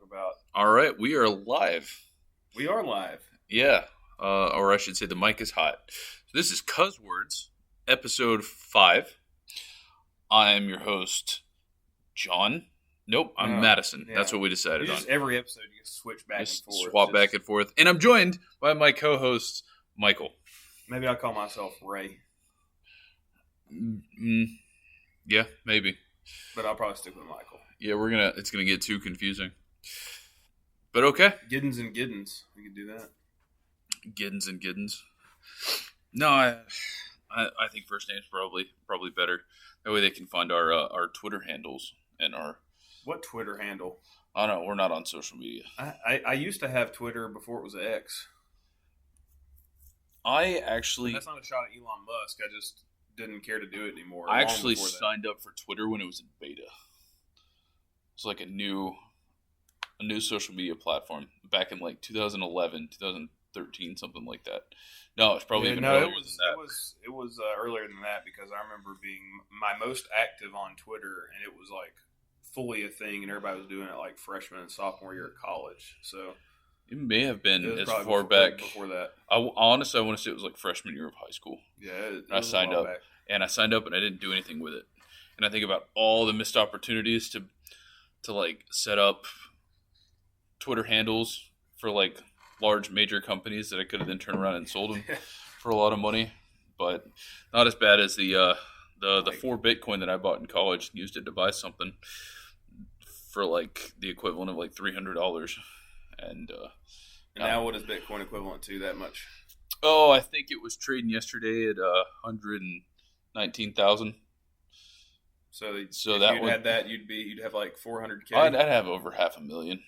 about. All right, we are live. We are live. Yeah, or I should say the mic is hot. So this is Cuzzwords, episode 5. I am your host, John. Nope, I'm Madison. Yeah. That's what we decided on. Every episode you switch back and forth. Swap back and forth. And I'm joined by my co-host, Michael. Maybe I'll call myself Ray. Yeah, maybe. But I'll probably stick with Michael. Yeah, it's gonna get too confusing. But okay. Giddens and Giddens. We can do that. Giddens and Giddens. No, I think first name's probably better. That way they can find our Twitter handles and our... What Twitter handle? Oh no, we're not on social media. I used to have Twitter before it was X. That's not a shot at Elon Musk. I just didn't care to do it anymore. I actually signed up for Twitter when it was in beta. It's like a new social media platform back in like 2011, 2013, something like that. No, it's probably even earlier than that. It was earlier than that because I remember being my most active on Twitter, and it was like fully a thing, and everybody was doing it like freshman and sophomore year at college. So it may have been as far back before that. Honestly, I want to say it was like freshman year of high school. Yeah, I signed up, and I didn't do anything with it. And I think about all the missed opportunities to like set up Twitter handles for like large major companies that I could have then turned around and sold them for a lot of money, but not as bad as the 4 Bitcoin that I bought in college and used it to buy something for like the equivalent of like $300. And now what is Bitcoin equivalent to that much? Oh, I think it was trading yesterday at 119,000. So if that you had that, you'd have like 400K. I'd have over $500,000.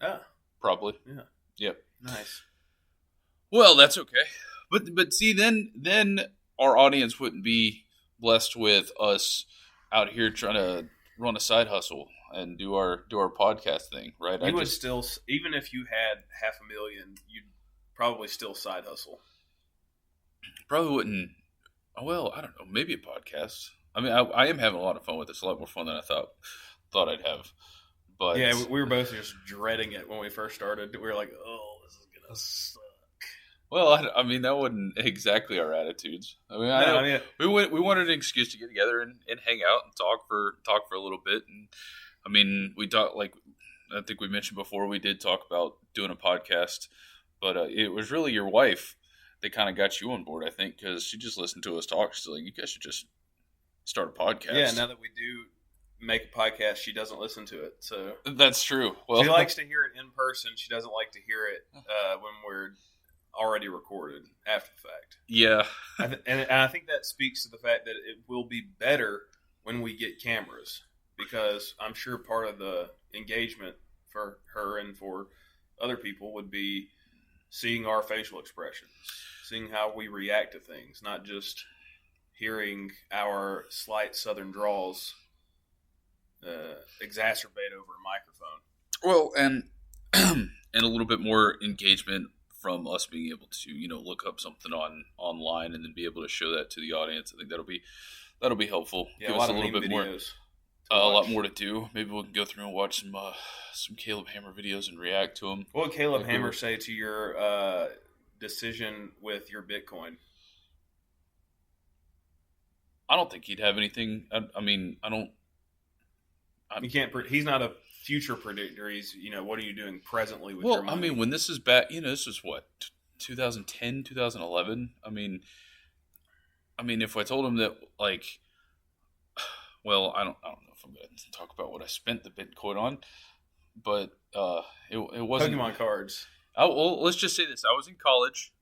Ah, probably. Yeah. Yep. Nice. Well, that's okay. But see, then our audience wouldn't be blessed with us out here trying to run a side hustle and do our podcast thing, right? You would still, even if you had $500,000, you'd probably still side hustle. Probably wouldn't. Well, I don't know. Maybe a podcast. I mean, I am having a lot of fun with this. A lot more fun than I thought I'd have. But yeah, we were both just dreading it when we first started. We were like, "Oh, this is gonna suck." Well, I mean, that wasn't exactly our attitudes. I mean, we wanted an excuse to get together and hang out and talk for a little bit. And I mean, we talked, like I think we mentioned before, we did talk about doing a podcast, but it was really your wife that kind of got you on board, I think, because she just listened to us talk. She's like, "You guys should just start a podcast." Yeah, now that we do make a podcast, she doesn't listen to it. So that's true. Well, she likes to hear it in person. She doesn't like to hear it when we're already recorded after the fact. Yeah. And I think that speaks to the fact that it will be better when we get cameras, because I'm sure part of the engagement for her and for other people would be seeing our facial expressions, seeing how we react to things, not just hearing our slight southern draws exacerbate over a microphone. Well, and a little bit more engagement from us being able to, look up something online and then be able to show that to the audience. I think that'll be helpful. Yeah, Give us a little bit more, a lot more to do. Maybe we can go through and watch some Caleb Hammer videos and react to them. What would Caleb Hammer say to your decision with your Bitcoin? I don't think he'd have anything. I mean, I don't. You can't. He's not a future predictor. He's, what are you doing presently with your money? I mean, when this is back, this is what, 2010, 2011. I mean, if I told him that, like, well, I don't know if I'm going to talk about what I spent the Bitcoin on, but it wasn't Pokemon cards. Well, let's just say this: I was in college,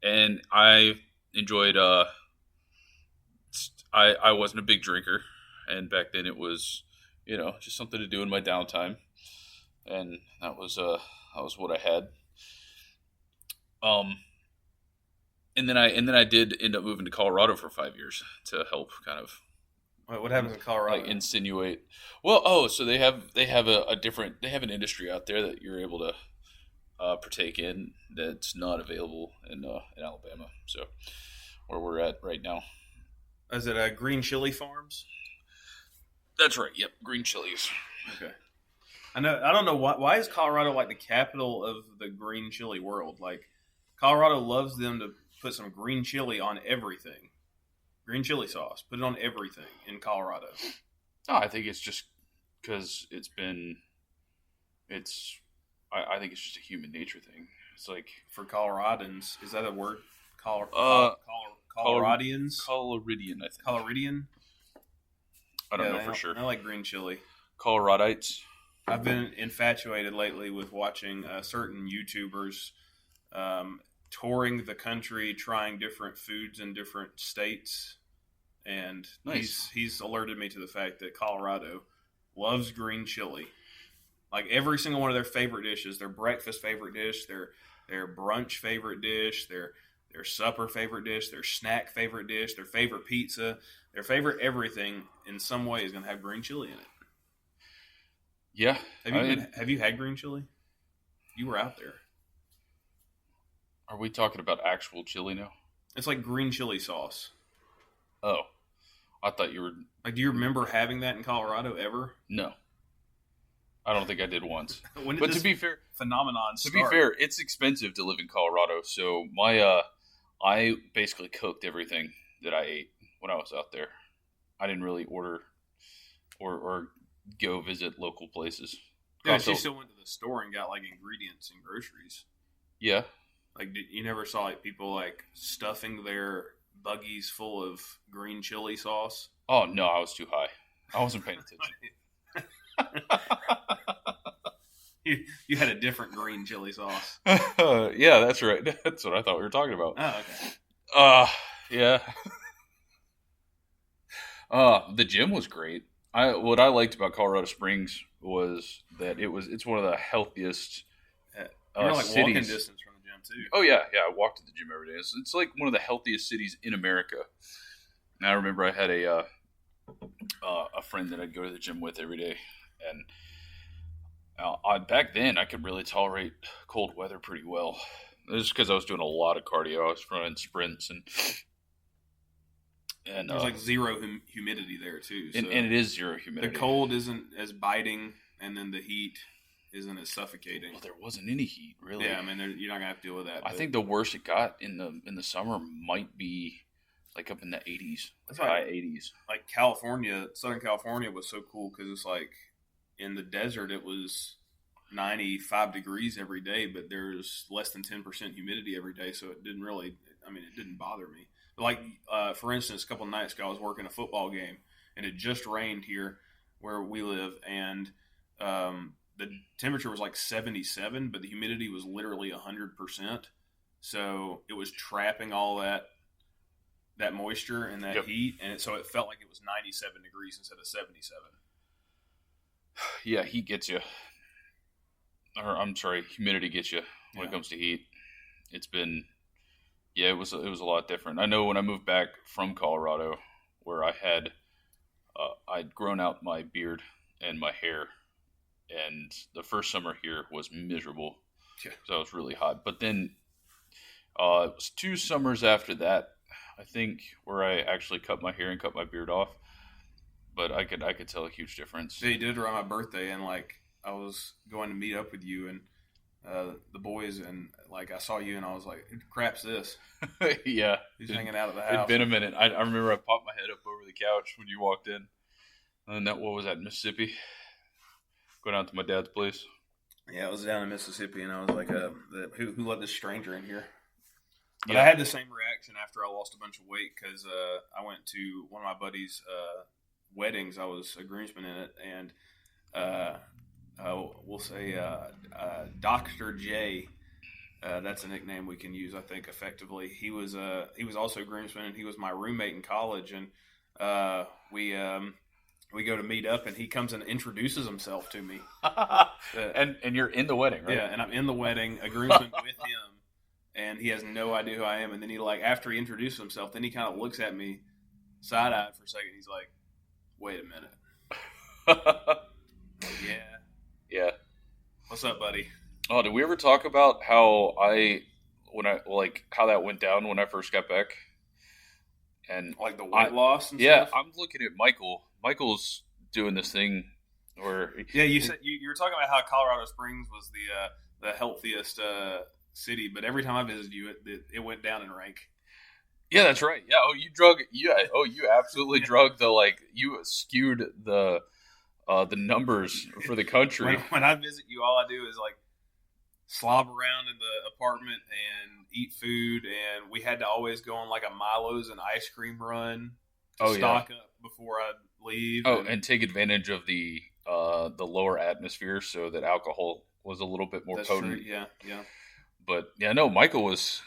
and I enjoyed. I wasn't a big drinker, and back then it was, just something to do in my downtime, and that was what I had. And then I did end up moving to Colorado for 5 years to help kind of. What happens in Colorado? Like insinuate. Well, so they have an industry out there that you're able to partake in that's not available in Alabama. So where we're at right now. Is it Green Chili Farms? That's right. Yep, green chilies. Okay. I know. I don't know why is Colorado like the capital of the green chili world? Like Colorado loves them to put some green chili on everything. Green chili sauce. Put it on everything in Colorado. No, I think it's just because I think it's just a human nature thing. It's like For Coloradans, is that a word? Coloradians? Coloridian, I think. Coloridian? I don't know for sure. I like green chili. Coloradites. I've been infatuated lately with watching certain YouTubers touring the country, trying different foods in different states, and Nice. he's alerted me to the fact that Colorado loves green chili. Like every single one of their favorite dishes, their breakfast favorite dish, their brunch favorite dish, their supper favorite dish, their snack favorite dish, their favorite pizza, their favorite everything in some way is going to have green chili in it. Yeah. Have you had green chili? You were out there. Are we talking about actual chili now? It's like green chili sauce. Oh. I thought you were... Like, do you remember having that in Colorado ever? No. I don't think I did once. When did but this to be fair, phenomenon to start? be fair, it's expensive to live in Colorado, so I basically cooked everything that I ate when I was out there. I didn't really order or go visit local places. Yeah, she still went to the store and got like ingredients and groceries. Yeah. Like, you never saw like people like stuffing their buggies full of green chili sauce? Oh no, I was too high. I wasn't paying attention. You had a different green chili sauce. Yeah, that's right. That's what I thought we were talking about. Oh, okay. Yeah. The gym was great. What I liked about Colorado Springs was that it's one of the healthiest You're like cities. walking distance from the gym too. Oh yeah. I walk to the gym every day. It's like one of the healthiest cities in America. And I remember I had a friend that I'd go to the gym with every day, and back then I could really tolerate cold weather pretty well. It was because I was doing a lot of cardio. I was running sprints and there's like zero humidity there too. So and it is zero humidity. The cold isn't as biting, and then the heat isn't as suffocating. Well, there wasn't any heat really. Yeah, I mean you're not gonna have to deal with that. I think the worst it got in the summer might be like up in the 80s, like high 80s. Like California, Southern California was so cool because it's like in the desert it was 95 degrees every day, but there's less than 10% humidity every day, so it didn't really. I mean, it didn't bother me. Like, for instance, a couple of nights ago, I was working a football game, and it just rained here where we live, and the temperature was like 77, but the humidity was literally 100%. So it was trapping all that moisture and that heat, and so it felt like it was 97 degrees instead of 77. Yeah, heat gets you. Or I'm sorry, humidity gets you when it comes to heat. It's been... Yeah, it was a lot different. I know when I moved back from Colorado, where I'd grown out my beard and my hair, and the first summer here was miserable because I was really hot. But then it was 2 summers after that, I think, where I actually cut my hair and cut my beard off. But I could tell a huge difference. Yeah, you did around my birthday, and like I was going to meet up with you and the boys, and like I saw you, and I was like, "Who crap's this?" Yeah, he's hanging out at the house. It'd been a minute. I remember I popped my head up over the couch when you walked in, and what was that, Mississippi? Going out to my dad's place. Yeah, I was down in Mississippi, and I was like, "Who let this stranger in here?" But Yeah. I had the same reaction after I lost a bunch of weight because I went to one of my buddies' weddings. I was a groomsman in it, and we'll say Dr. J. That's a nickname we can use, I think, effectively. He was also a groomsman, and he was my roommate in college. And we go to meet up, and he comes and introduces himself to me. And you're in the wedding, right? Yeah, and I'm in the wedding, a groomsman with him, and he has no idea who I am. And then after he introduces himself, then he kind of looks at me side-eyed for a second. He's like, "Wait a minute." Yeah. What's up, buddy? Oh, did we ever talk about how how that went down when I first got back? And like the weight loss and stuff? I'm looking at Michael. Michael's doing this thing Or Yeah, you said you were talking about how Colorado Springs was the healthiest city, but every time I visited you, it went down in rank. yeah, that's right. Yeah, you absolutely drug you skewed the numbers for the country. When I visit you, all I do is like slob around in the apartment and eat food, and we had to always go on like a Milo's and ice cream run to stock up before I'd leave. Oh, and take advantage of the lower atmosphere so that alcohol was a little bit more potent. True. Yeah. But yeah, no, Michael was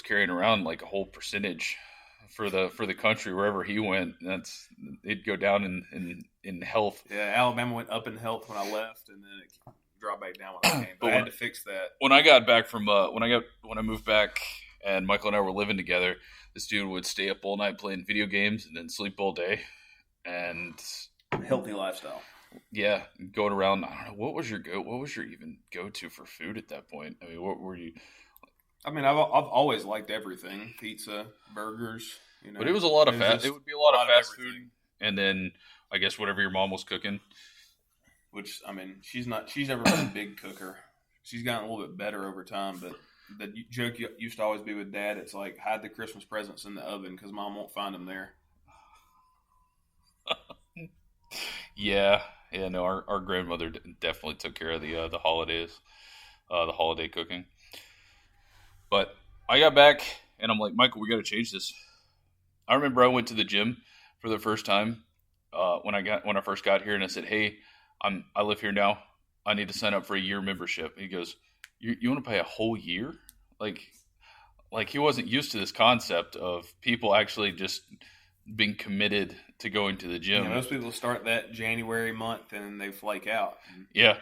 carrying around like a whole percentage for the country wherever he went. It'd go down in health. Yeah, Alabama went up in health when I left, and then it dropped back down when I came. But I had to fix that. When I got back from when I moved back, and Michael and I were living together, this dude would stay up all night playing video games and then sleep all day, and healthy lifestyle. Yeah, going around. I don't know, what was your even go to for food at that point? I mean, what were you? I mean, I've always liked everything: pizza, burgers. But it was a lot of fast. It would be a lot of fast food, and then I guess whatever your mom was cooking. Which, I mean, she's never been a big cooker. She's gotten a little bit better over time, but the joke used to always be with Dad. It's like hide the Christmas presents in the oven because Mom won't find them there. Yeah. No, our grandmother definitely took care of the holidays, the holiday cooking. But I got back and I'm like, Michael, we got to change this. I remember I went to the gym for the first time when I first got here, and I said, hey, I live here now. I need to sign up for a year membership. He goes, you want to pay a whole year? Like he wasn't used to this concept of people actually just being committed to going to the gym. Yeah, most people start that January month and then they flake out. Yeah.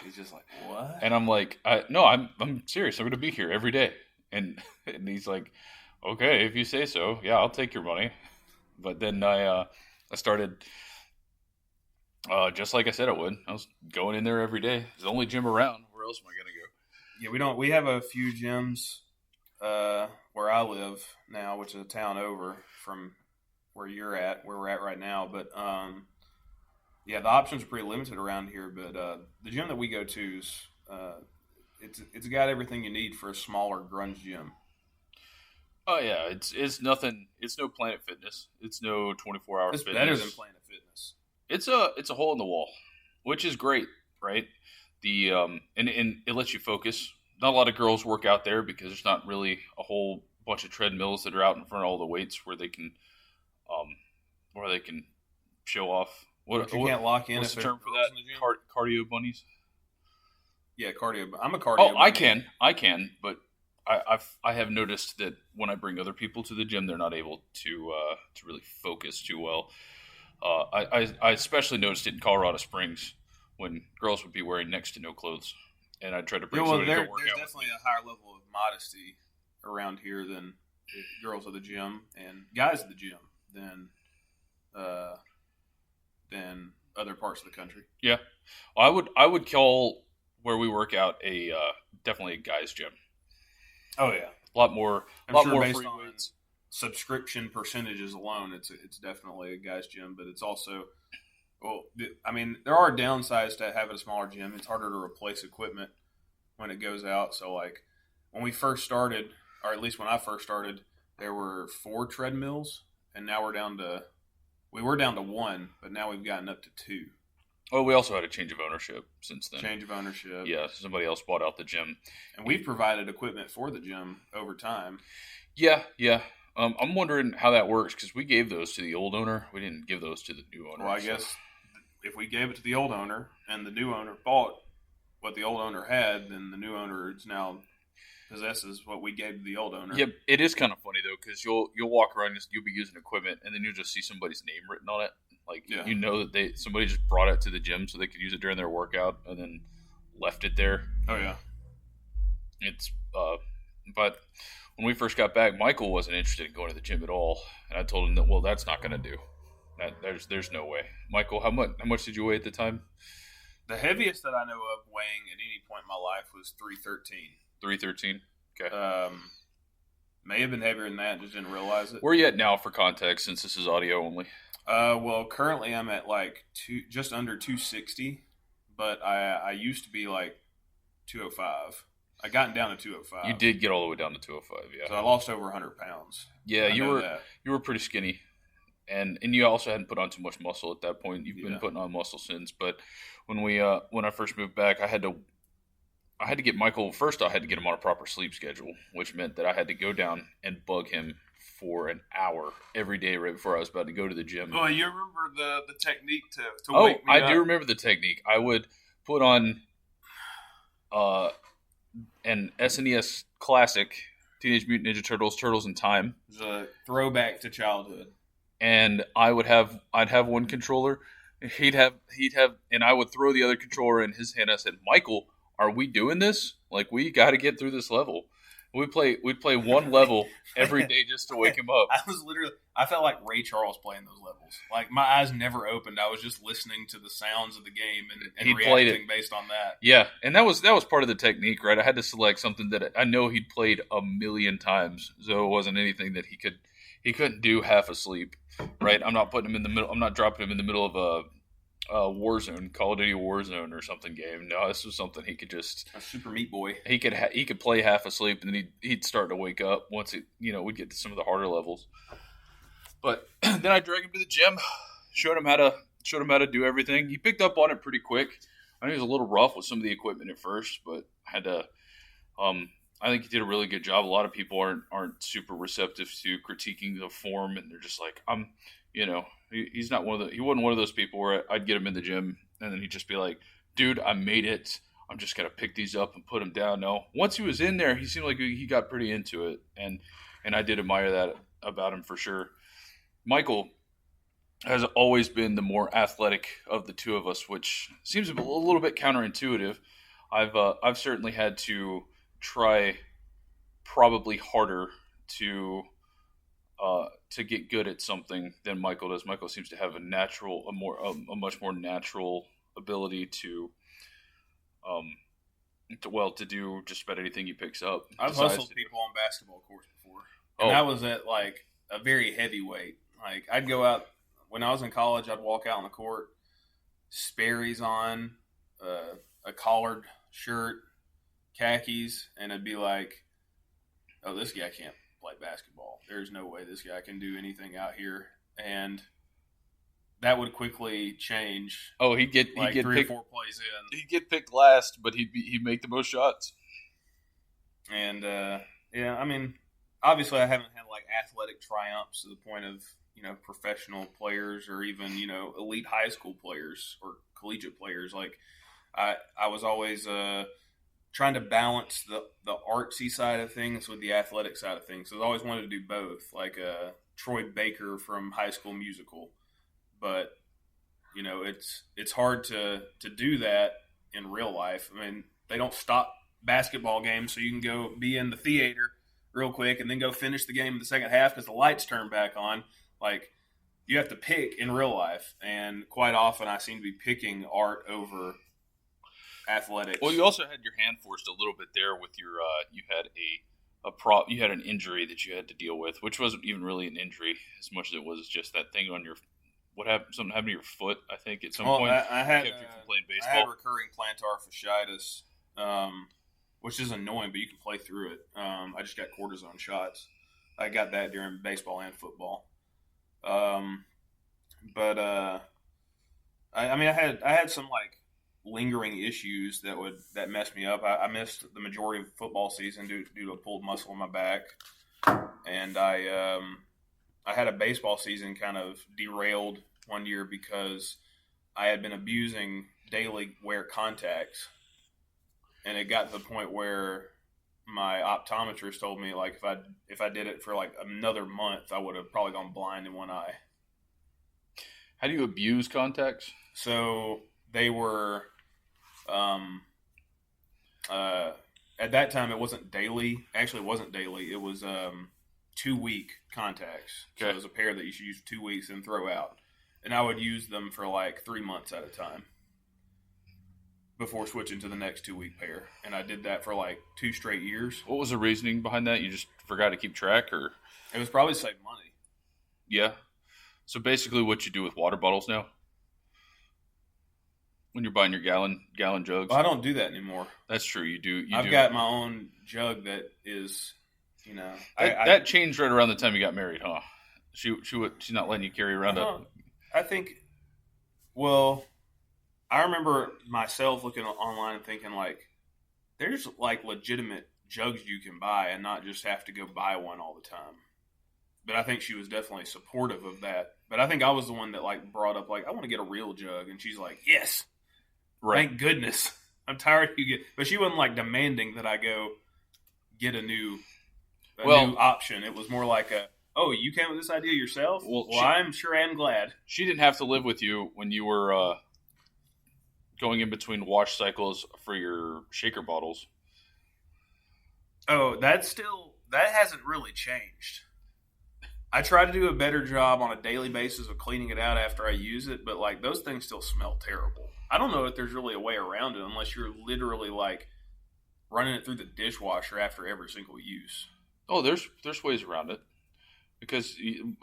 He's just like, what? And I'm like, no, I'm serious. I'm going to be here every day. And he's like, okay, if you say so, yeah, I'll take your money. But then I started, just like I said I would. I was going in there every day. It's the only gym around. Where else am I going to go? Yeah, we have a few gyms where I live now, which is a town over from where we're at right now. But yeah, the options are pretty limited around here. But the gym that we go to is it's got everything you need for a smaller grunge gym. Oh yeah, it's nothing. It's no Planet Fitness. It's no 24-hour fitness. It's better than Planet Fitness. It's a hole in the wall, which is great, right? The and it lets you focus. Not a lot of girls work out there because there's not really a whole bunch of treadmills that are out in front of all the weights where they can show off. What you can't lock in. What's the term for that? Cardio bunnies. Yeah, cardio. I'm a cardio. Oh, bunny. I can, but I have noticed that when I bring other people to the gym, they're not able to really focus too well. I especially noticed it in Colorado Springs when girls would be wearing next to no clothes, and I tried to bring somebody to go work out. There's definitely a higher level of modesty around here than girls at the gym and guys at the gym than other parts of the country. Yeah, well, I would call where we work out definitely a guys' gym. Oh yeah, a lot more based on weights. Subscription percentages alone, it's definitely a guys' gym, but it's also, well, I mean, there are downsides to having a smaller gym. It's harder to replace equipment when it goes out. So like when we first started, or at least when I first started, there were 4 treadmills, and now we were down to 1, but now we've gotten up to 2. Oh, we also had a change of ownership since then. Change of ownership. Yeah, somebody else bought out the gym. And we've provided equipment for the gym over time. Yeah. I'm wondering how that works because we gave those to the old owner. We didn't give those to the new owner. Well, I guess if we gave it to the old owner and the new owner bought what the old owner had, then the new owner now possesses what we gave to the old owner. Yeah, it is kind of funny though because you'll walk around, you'll be using equipment, and then you'll just see somebody's name written on it. Like you know that somebody just brought it to the gym so they could use it during their workout, and then left it there. Oh yeah, it's but. When we first got back, Michael wasn't interested in going to the gym at all, and I told him that that's not going to do. There's no way. Michael, how much did you weigh at the time? The heaviest that I know of weighing at any point in my life was 313. 313. Okay. May have been heavier than that. Just didn't realize it. Where are you at now for context, since this is audio only? Well, currently I'm at like just under 260, but I used to be like 205. I gotten down to You 205, did get all the way down to 205, yeah. so I lost over 100 pounds. Yeah, I know that. you were pretty skinny, and you also hadn't put on too much muscle at that point. You've been Yeah. putting on muscle since. But when I first moved back, I had to get Michael first. I had to get him on a proper sleep schedule, which meant that I had to go down and bug him for an hour every day right before I was about to go to the gym. Oh, you remember the technique to Oh, wake me I up? do remember the technique. I would put on an SNES classic, Teenage Mutant Ninja Turtles, Turtles in Time. It's a throwback to childhood. And I'd have one controller. And I would throw the other controller in his hand. I said, Michael, are we doing this? Like, we got to get through this level. We'd play one level every day just to wake him up. I felt like Ray Charles playing those levels. Like, my eyes never opened. I was just listening to the sounds of the game and reacting based on that. Yeah, and that was part of the technique, right? I had to select something that I know he'd played a million times, so it wasn't anything that he couldn't do half asleep, right? I'm not putting him in the middle. I'm not dropping him in the middle of a Warzone, Call of Duty Warzone or something game. No, this was something he could just a Super Meat Boy. He could play half asleep, and then he'd start to wake up once we'd get to some of the harder levels. But then I dragged him to the gym, showed him how to do everything. He picked up on it pretty quick. I think he was a little rough with some of the equipment at first, but I had to. I think he did a really good job. A lot of people aren't super receptive to critiquing the form, and they're just like, he's not he wasn't one of those people where I'd get him in the gym and then he'd just be like, dude, I made it. I'm just going to pick these up and put them down. No, once he was in there, he seemed like he got pretty into it. And I did admire that about him for sure. Michael has always been the more athletic of the two of us, which seems a little bit counterintuitive. I've certainly had to try probably harder to get good at something than Michael does. Michael seems to have a much more natural ability to do just about anything he picks up. I've hustled people on basketball courts before, and that was at like a very heavy weight. Like, I'd go out when I was in college. I'd walk out on the court, Sperry's on, a collared shirt, khakis, and it'd be like, oh, this guy can't play basketball. There's no way this guy can do anything out here. And that would quickly change. Oh, he'd get 3 or 4 plays in. He'd get picked last, but he'd make the most shots. And I mean, obviously I haven't had like athletic triumphs to the point of, professional players or even, elite high school players or collegiate players. Like, I was always trying to balance the artsy side of things with the athletic side of things. So I always wanted to do both, like Troy Baker from High School Musical. But, it's hard to do that in real life. I mean, they don't stop basketball games so you can go be in the theater real quick and then go finish the game in the second half because the lights turn back on. Like, you have to pick in real life. And quite often I seem to be picking art over athletics. Well, you also had your hand forced a little bit there with your you had an injury that you had to deal with, which wasn't even really an injury as much as it was just that thing on your something happened to your foot, I think, at some point. I had kept you from playing baseball. I had recurring plantar fasciitis, which is annoying, but you can play through it. I just got cortisone shots. I got that during baseball and football. I had some like lingering issues that messed me up. I missed the majority of football season due to a pulled muscle in my back, and I had a baseball season kind of derailed one year because I had been abusing daily wear contacts, and it got to the point where my optometrist told me like if I did it for like another month, I would have probably gone blind in one eye. How do you abuse contacts? So they were, at that time it wasn't daily. Actually, it wasn't daily. It was 2-week contacts. Okay. So it was a pair that you should use 2 weeks and throw out. And I would use them for like 3 months at a time before switching to the next 2-week pair. And I did that for like 2 straight years. What was the reasoning behind that? You just forgot to keep track, or? It was probably to save money. Yeah. So basically, what you do with water bottles now, when you're buying your gallon jugs. Well, I don't do that anymore. That's true. You do. I've got my own jug that is, that changed right around the time you got married, huh? She's not letting you carry around I think. Well, I remember myself looking online and thinking like, there's like legitimate jugs you can buy and not just have to go buy one all the time. But I think she was definitely supportive of that. But I think I was the one that like brought up like, I want to get a real jug, and she's like, yes, right. Thank goodness. I'm tired. But she wasn't like demanding that I go get a new option. It was more like oh, you came with this idea yourself? Well, I'm sure I'm glad. She didn't have to live with you when you were going in between wash cycles for your shaker bottles. Oh, that hasn't really changed. I try to do a better job on a daily basis of cleaning it out after I use it, but like those things still smell terrible. I don't know if there's really a way around it unless you're literally like running it through the dishwasher after every single use. Oh, there's ways around it. Because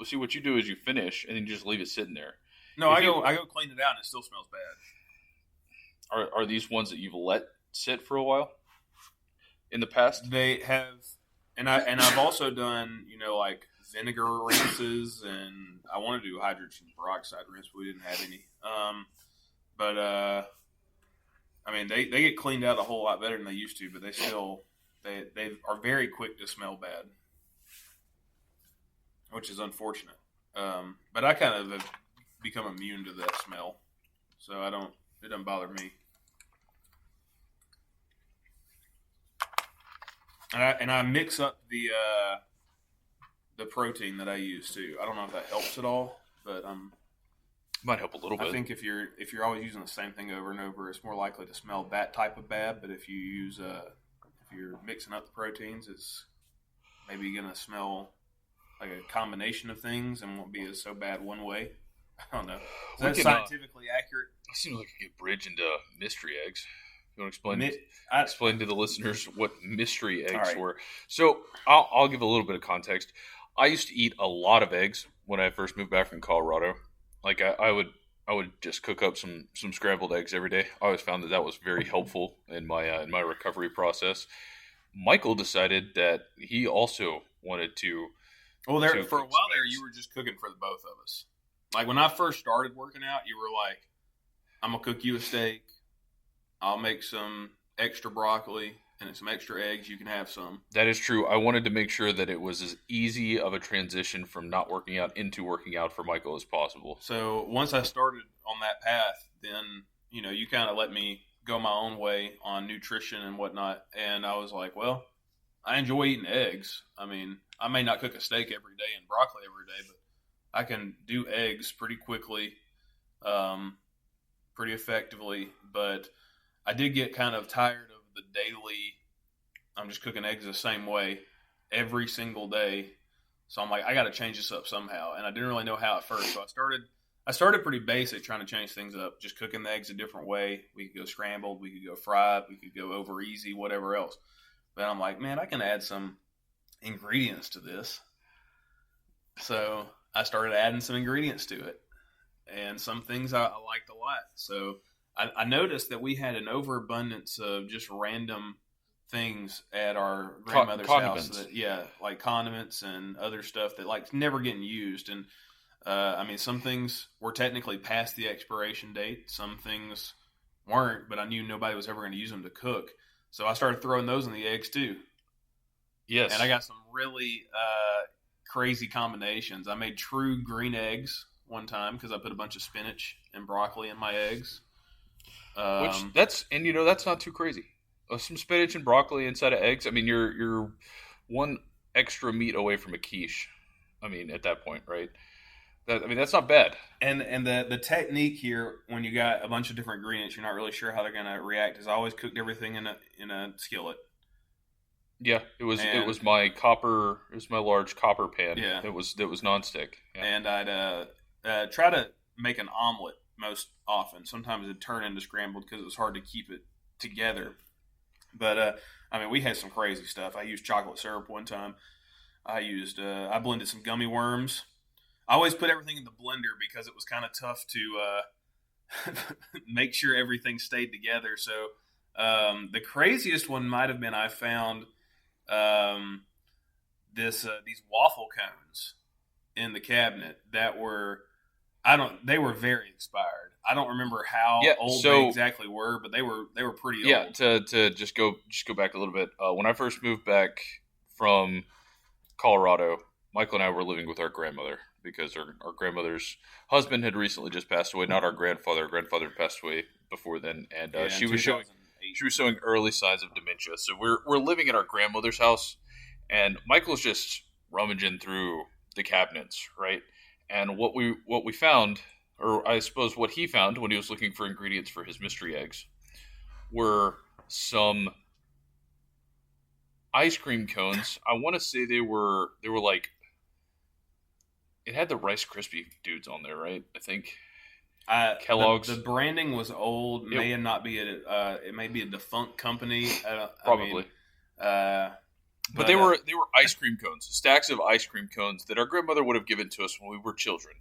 see what you do is you finish and then you just leave it sitting there. No, I go clean it out and it still smells bad. Are these ones that you've let sit for a while in the past? They have, and I've also done like vinegar rinses, and I want to do hydrogen peroxide rinse, but we didn't have any. But I mean they get cleaned out a whole lot better than they used to, but they still they are very quick to smell bad, which is unfortunate. But I kind of have become immune to that smell, so it doesn't bother me. And I mix up the protein that I use too. I don't know if that helps at all, but might help a little bit. I think if you're always using the same thing over and over, it's more likely to smell that type of bad. But if you use if you're mixing up the proteins, it's maybe gonna smell like a combination of things and won't be so bad one way. I don't know. Is that scientifically accurate? It seems like a good bridge into mystery eggs. You want to explain to the listeners what mystery eggs were? So I'll give a little bit of context. I used to eat a lot of eggs when I first moved back from Colorado. Like I would just cook up some scrambled eggs every day. I always found that was very helpful in my recovery process. Michael decided that he also wanted to. Well, for a while there, you were just cooking for the both of us. Like when I first started working out, you were like, "I'm gonna cook you a steak. I'll make some extra broccoli and some extra eggs. You can have some." That is true. I wanted to make sure that it was as easy of a transition from not working out into working out for Michael as possible. So once I started on that path, then you kind of let me go my own way on nutrition and whatnot. And I was like, well, I enjoy eating eggs. I mean, I may not cook a steak every day and broccoli every day, but I can do eggs pretty quickly, pretty effectively. But I did get kind of tired of the daily, I'm just cooking eggs the same way every single day. So I'm like, I got to change this up somehow. And I didn't really know how at first. So I started pretty basic, trying to change things up, just cooking the eggs a different way. We could go scrambled, we could go fried, we could go over easy, whatever else. But I'm like, man, I can add some ingredients to this. So I started adding some ingredients to it. And some things I liked a lot. So I noticed that we had an overabundance of just random things at our grandmother's house. Like condiments and other stuff that like never getting used. And I mean, some things were technically past the expiration date. Some things weren't, but I knew nobody was ever going to use them to cook. So I started throwing those in the eggs too. Yes. And I got some really crazy combinations. I made true green eggs one time because I put a bunch of spinach and broccoli in my eggs. That's not too crazy. Some spinach and broccoli inside of eggs. I mean, you're one extra meat away from a quiche. I mean, at that point, right? That's not bad. And the technique here, when you got a bunch of different ingredients, you're not really sure how they're going to react. Is I always cooked everything in a skillet. Yeah, it was my large copper pan. Yeah, it was nonstick. Yeah. And I'd try to make an omelet most often. Sometimes it'd turn into scrambled because it was hard to keep it together. But I mean, we had some crazy stuff. I used chocolate syrup one time. I blended some gummy worms. I always put everything in the blender because it was kind of tough to make sure everything stayed together. So the craziest one might have been I found um, these waffle cones in the cabinet that were they were very expired. I don't remember how old they exactly were, but they were pretty old. Yeah, to just go back a little bit. When I first moved back from Colorado, Michael and I were living with our grandmother because our grandmother's husband had recently just passed away. Not our grandfather. Our grandfather passed away before then, and she was showing early signs of dementia. So we're living at our grandmother's house, and Michael's just rummaging through the cabinets, right? And what we found, or I suppose what he found when he was looking for ingredients for his mystery eggs, were some ice cream cones. I want to say they were like, it had the Rice Krispie dudes on there, right? I think Kellogg's. The branding was old. It may be a defunct company. Probably. But they were ice cream cones, stacks of ice cream cones that our grandmother would have given to us when we were children.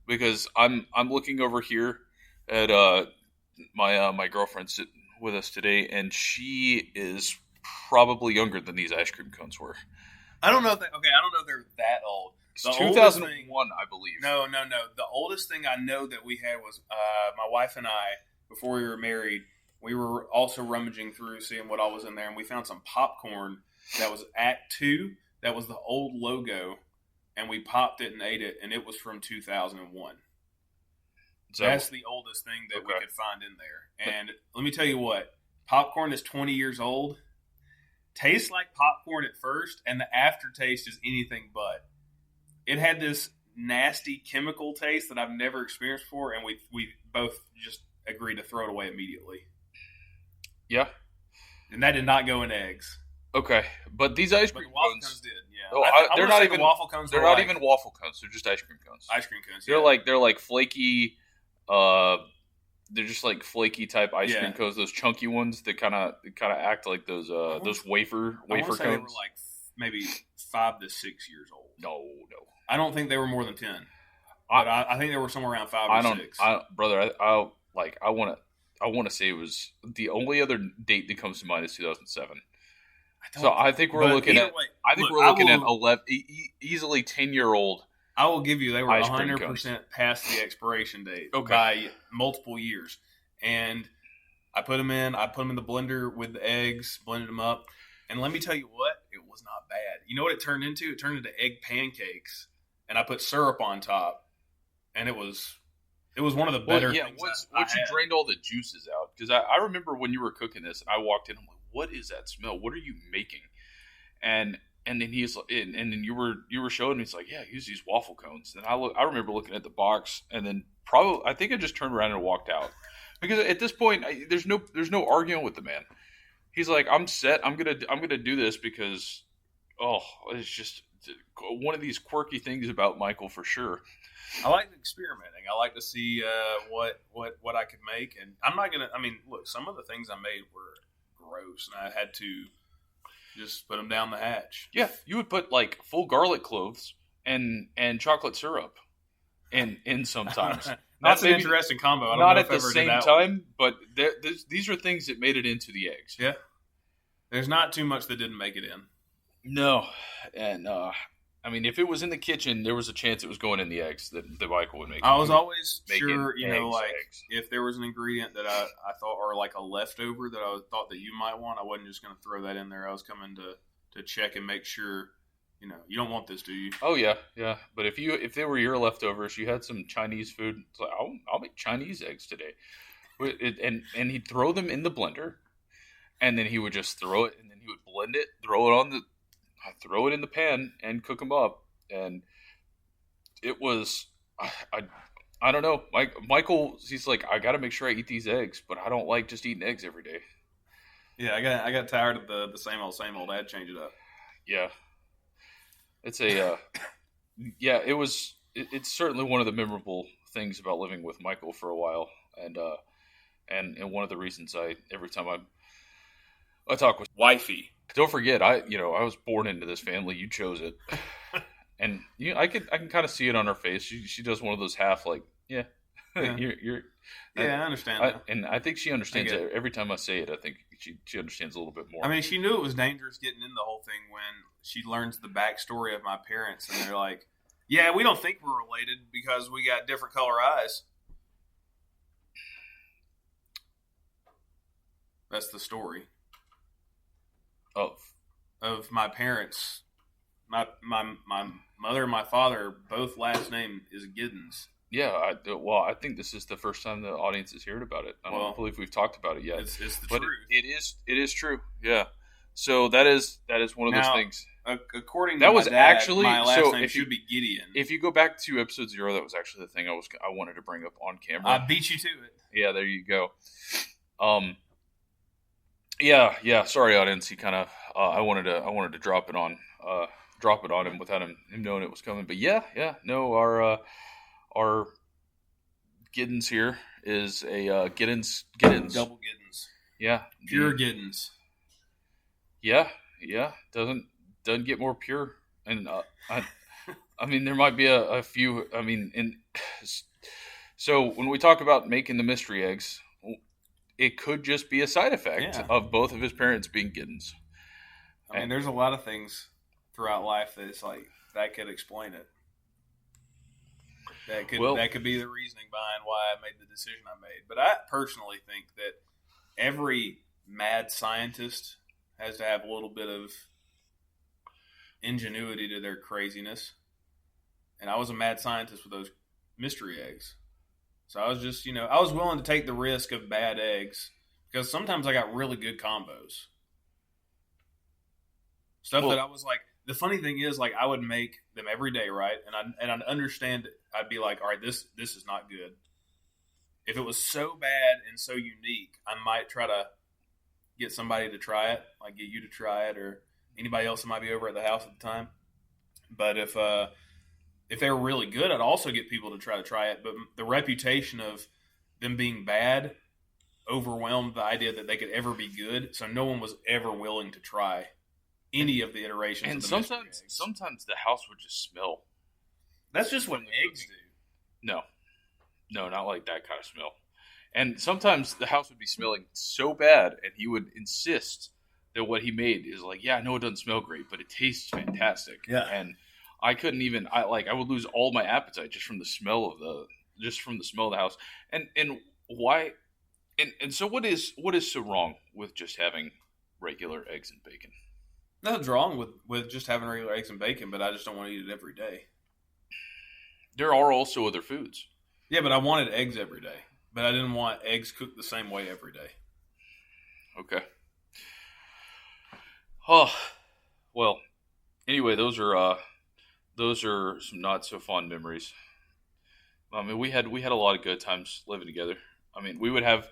Because I'm looking over here at my girlfriend sitting with us today, and she is probably younger than these ice cream cones were. I don't know if they're that old. It's 2001, I believe. No. The oldest thing I know that we had was my wife and I, before we were married, we were also rummaging through, seeing what all was in there, and we found some popcorn that was Act 2. That was the old logo, and we popped it and ate it, and it was from 2001. So that's the oldest thing that we could find in there. And let me tell you what, popcorn is 20 years old. Tastes like popcorn at first, and the aftertaste is anything but. It had this nasty chemical taste that I've never experienced before, and we both just agreed to throw it away immediately. Yeah. And that did not go in eggs. Okay, but these ice cream cones did. Yeah, they're not even waffle cones. They're not even waffle cones. They're just ice cream cones. Ice cream cones. Yeah. They're like flaky. They're just like flaky type ice cream cones. Those chunky ones that kind of act like those wafer cones. They were like maybe 5 to 6 years old. No. I don't think they were more than 10. But I think they were somewhere around 5 or 6. Brother, I want to say it was the only other date that comes to mind is 2007. So I think we're looking at 11, easily 10-year-old. I will give you they were 100% past the expiration date by multiple years, and I put them in the blender with the eggs, blended them up, and let me tell you what, it was not bad. You know what it turned into? It turned into egg pancakes, and I put syrup on top, and it was one of the better things. Once you drained all the juices out, because I remember when you were cooking this, and I walked in, I'm like, what is that smell? What are you making? And then he's and then you were showing me, it's like, yeah, use these waffle cones. And I remember looking at the box, and then I think I just turned around and walked out, because at this point there's no arguing with the man. He's like, I'm set. I'm gonna do this because it's just one of these quirky things about Michael for sure. I like experimenting. I like to see what I could make, and I'm not gonna. I mean, look, some of the things I made were gross, and I had to just put them down the hatch. Yeah, you would put like full garlic cloves and chocolate syrup in sometimes. That's an interesting combo. I don't not know at the same time, but these are things that made it into the eggs. Yeah, there's not too much that didn't make it in. No, and I mean, if it was in the kitchen, there was a chance it was going in the eggs that Michael would make. I was always sure, if there was an ingredient that I thought, or like a leftover that I thought that you might want, I wasn't just going to throw that in there. I was coming to check and make sure, you don't want this, do you? Oh yeah. But if they were your leftovers, you had some Chinese food. It's like, I'll make Chinese eggs today, and he'd throw them in the blender, and then he would just throw it, and then he would blend it, throw it in the pan and cook them up. And it was, I don't know. Michael, he's like, I got to make sure I eat these eggs, but I don't like just eating eggs every day. Yeah, I got tired of the same old. I had to change it up. Yeah. It's it's certainly one of the memorable things about living with Michael for a while. And one of the reasons every time I talk with wifey, don't forget, I was born into this family. You chose it. And I can kind of see it on her face. She does one of those half like, yeah, Yeah, you're. yeah, I understand that. And I think she understands get it. Every time I say it, I think she understands a little bit more. I mean, she knew it was dangerous getting in the whole thing when she learns the backstory of my parents, and they're like, "Yeah, we don't think we're related because we got different color eyes." That's the story of my parents. My mother and my father, both last name is Giddens. Yeah, I think this is the first time the audience has heard about it. I don't believe we've talked about it yet. It's the truth. It is true. Yeah. So that is one of those things. According that to was my dad, actually my last name should be Gideon. If you go back to episode 0, that was actually the thing I wanted to bring up on camera. I beat you to it. Yeah, there you go. Yeah. Sorry, audience. He kind of I wanted to drop it on him without him knowing it was coming. But yeah. No, our Giddens here is a Giddens. Double Giddens. Yeah. Pure Giddens. Yeah. Doesn't get more pure. And I mean, there might be a few. I mean, so when we talk about making the mystery eggs, it could just be a side effect of both of his parents being Giddens. I mean, there's a lot of things throughout life that's like that could explain it. That could be the reasoning behind why I made the decision I made. But I personally think that every mad scientist has to have a little bit of ingenuity to their craziness. And I was a mad scientist with those mystery eggs. So I was just, I was willing to take the risk of bad eggs because sometimes I got really good combos. Stuff that I was like, the funny thing is, like, I would make them every day, right? And I'd understand it. I'd be like, all right, this is not good. If it was so bad and so unique, I might try to get somebody to try it, like get you to try it, or anybody else that might be over at the house at the time. But if they were really good, I'd also get people to try it. But the reputation of them being bad overwhelmed the idea that they could ever be good, so no one was ever willing to try any of the iterations. And of the sometimes the house would just smell. That's just what eggs do. No, not like that kind of smell. And sometimes the house would be smelling so bad, and he would insist that what he made is like, yeah, I know it doesn't smell great, but it tastes fantastic. Yeah. And I couldn't even. I would lose all my appetite just from the smell of the house. And why? And so what is so wrong with just having regular eggs and bacon? Nothing's wrong with just having regular eggs and bacon, but I just don't want to eat it every day. There are also other foods. Yeah, but I wanted eggs every day. But I didn't want eggs cooked the same way every day. Okay. Oh, well. Anyway, those are some not so fond memories. I mean, we had a lot of good times living together. I mean, we would have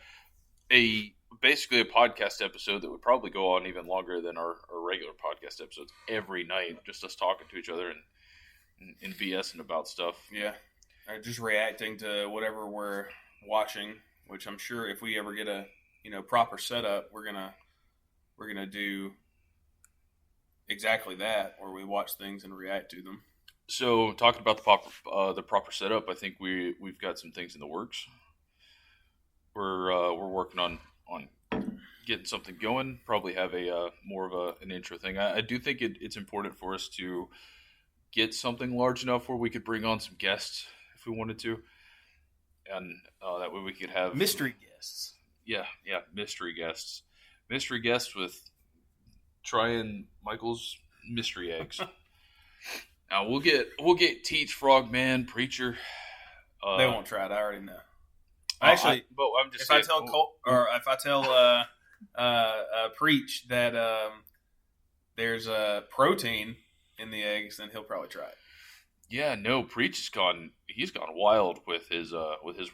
basically a podcast episode that would probably go on even longer than our regular podcast episodes every night, just us talking to each other and BSing about stuff. Yeah, or just reacting to whatever we're watching, which I'm sure if we ever get a proper setup, we're gonna do exactly that, where we watch things and react to them. So, talking about the proper setup, I think we've got some things in the works. We're working on getting something going. Probably have a more of an intro thing. I do think it's important for us to get something large enough where we could bring on some guests if we wanted to, and that way we could have mystery guests. Yeah, mystery guests with trying Michael's mystery eggs. Now we'll get Teach, Frogman, Preacher. They won't try it. I already know. Actually, but I'm just if saying, if I tell Preach that there's a protein in the eggs, then he'll probably try it. Yeah, no, Preach has gone. He's gone wild with his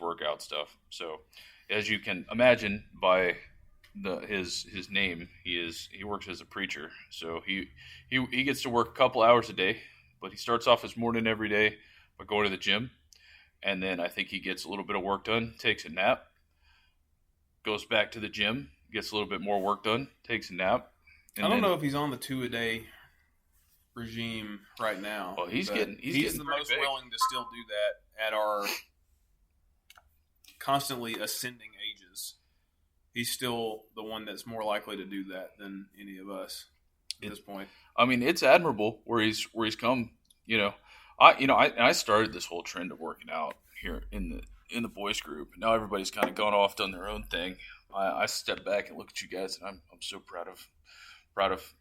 workout stuff. So, as you can imagine by his name, he works as a preacher. So he gets to work a couple hours a day, but he starts off his morning every day by going to the gym, and then I think he gets a little bit of work done, takes a nap, goes back to the gym, gets a little bit more work done, takes a nap. I don't know if he's on the 2 a day regime right now. Well, he's but getting the pretty most big. willing to still do that at our constantly ascending ages. He's still the one that's more likely to do that than any of us at this point. I mean, it's admirable where he's come. I started this whole trend of working out here in the boys group. Now everybody's kind of gone off, done their own thing. I step back and look at you guys, and I'm so proud of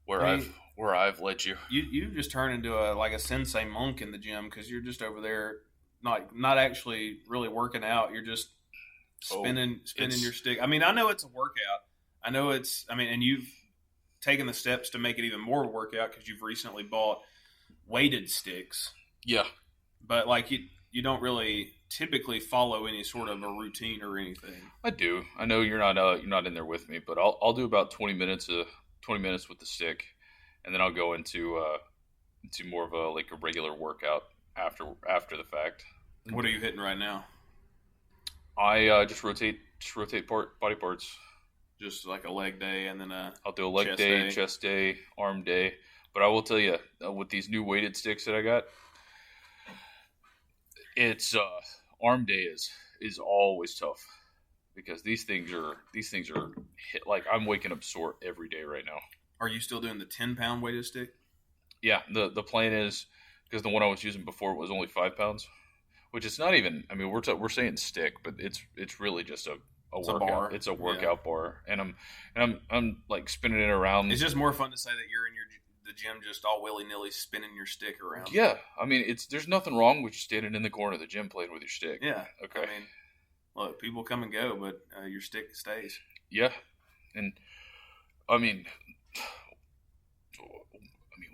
where I've led you. You just turn into a sensei monk in the gym because you're just over there, not actually really working out. You're just spinning your stick. I mean, I know it's a workout. And you've taken the steps to make it even more of a workout because you've recently bought weighted sticks. Yeah, but you don't really typically follow any sort of a routine or anything. I do. I know you're not in there with me, but I'll do about 20 minutes with the stick, and then I'll go into more of a regular workout after the fact. What are you hitting right now? I just rotate body parts. Just like a leg day, and then I'll do a leg day, chest day, arm day. But I will tell you, with these new weighted sticks that I got, it's arm day is always tough because these things are hit, I'm waking up sore every day right now. Are you still doing the 10-pound weighted stick? Yeah, the plan is, because the one I was using before was only 5 pounds, which is not even. I mean, we're saying stick, but it's really just a workout. Bar. It's a workout bar, and I'm spinning it around. It's just more fun to say that you're in the gym just all willy-nilly spinning your stick around. Yeah, I mean, there's nothing wrong with standing in the corner of the gym playing with your stick. Yeah. Okay. I mean, look, people come and go, but your stick stays. Yeah, and I mean,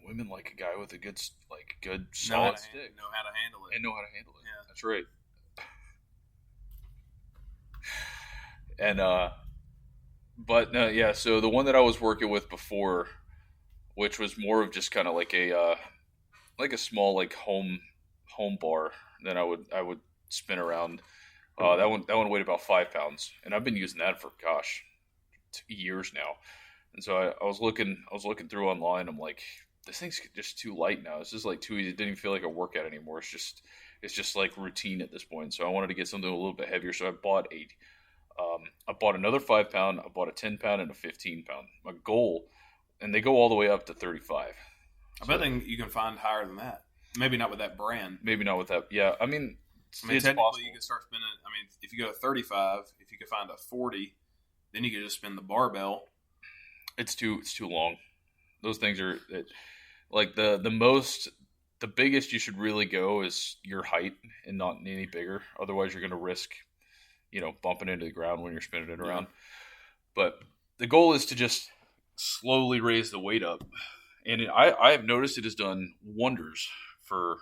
women like a guy with a good solid stick. Know how to handle it. And know how to handle it. Yeah. That's right. And yeah. So the one that I was working with before, which was more of just kind of like a small home bar that I would spin around. That one weighed about 5 pounds, and I've been using that for years now. And so I was looking through online. I'm like, this thing's just too light now. It's just too easy. It didn't even feel like a workout anymore. It's just like routine at this point. So I wanted to get something a little bit heavier. So I bought another 5 pound. I bought a 10 pound and a 15 pound. My goal, and they go all the way up to 35. I bet you can find higher than that. Maybe not with that brand. Maybe not with that. Yeah, I mean, technically possible. You could start spinning. I mean, if you go to 35, if you could find a 40, then you could just spin the barbell. It's too long. Those things are the biggest you should really go is your height and not any bigger. Otherwise, you're going to risk, bumping into the ground when you're spinning it around. Yeah. But the goal is to just slowly raise the weight up. And I have noticed it has done wonders for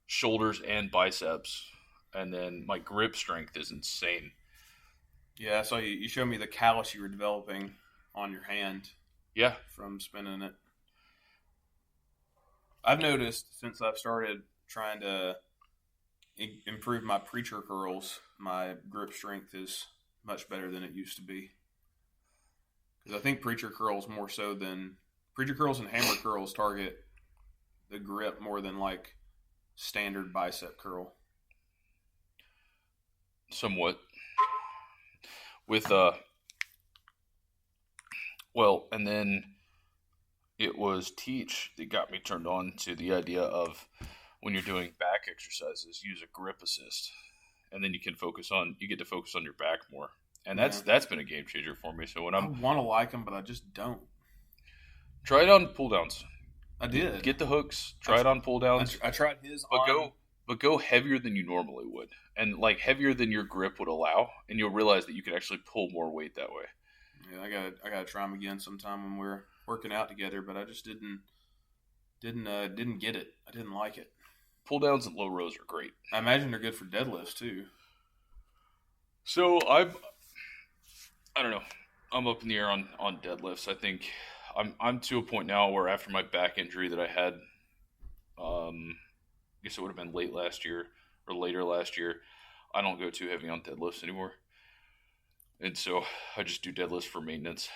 shoulders and biceps. And then my grip strength is insane. Yeah, I saw you showed me the callus you were developing on your hand. Yeah. From spinning it. I've noticed since I've started trying to improve my preacher curls, my grip strength is much better than it used to be. Because I think preacher curls and hammer curls target the grip more than standard bicep curl. Somewhat. With and then it was Teach that got me turned on to the idea of when you're doing back exercises, use a grip assist, and then you get to focus on your back more, and that's been a game changer for me. So when I want to like them, but I just don't. Try it on pull downs. I did. Get the hooks. Try it on pull downs. I tried his, but go heavier than you normally would, and heavier than your grip would allow, and you'll realize that you can actually pull more weight that way. Yeah, I gotta try them again sometime when we're working out together, but I just didn't get it. I didn't like it. Pull downs and low rows are great. I imagine they're good for deadlifts too. So I don't know. I'm up in the air on deadlifts. I think I'm to a point now where after my back injury that I had, I guess it would have been late last year or later last year, I don't go too heavy on deadlifts anymore. And so I just do deadlifts for maintenance.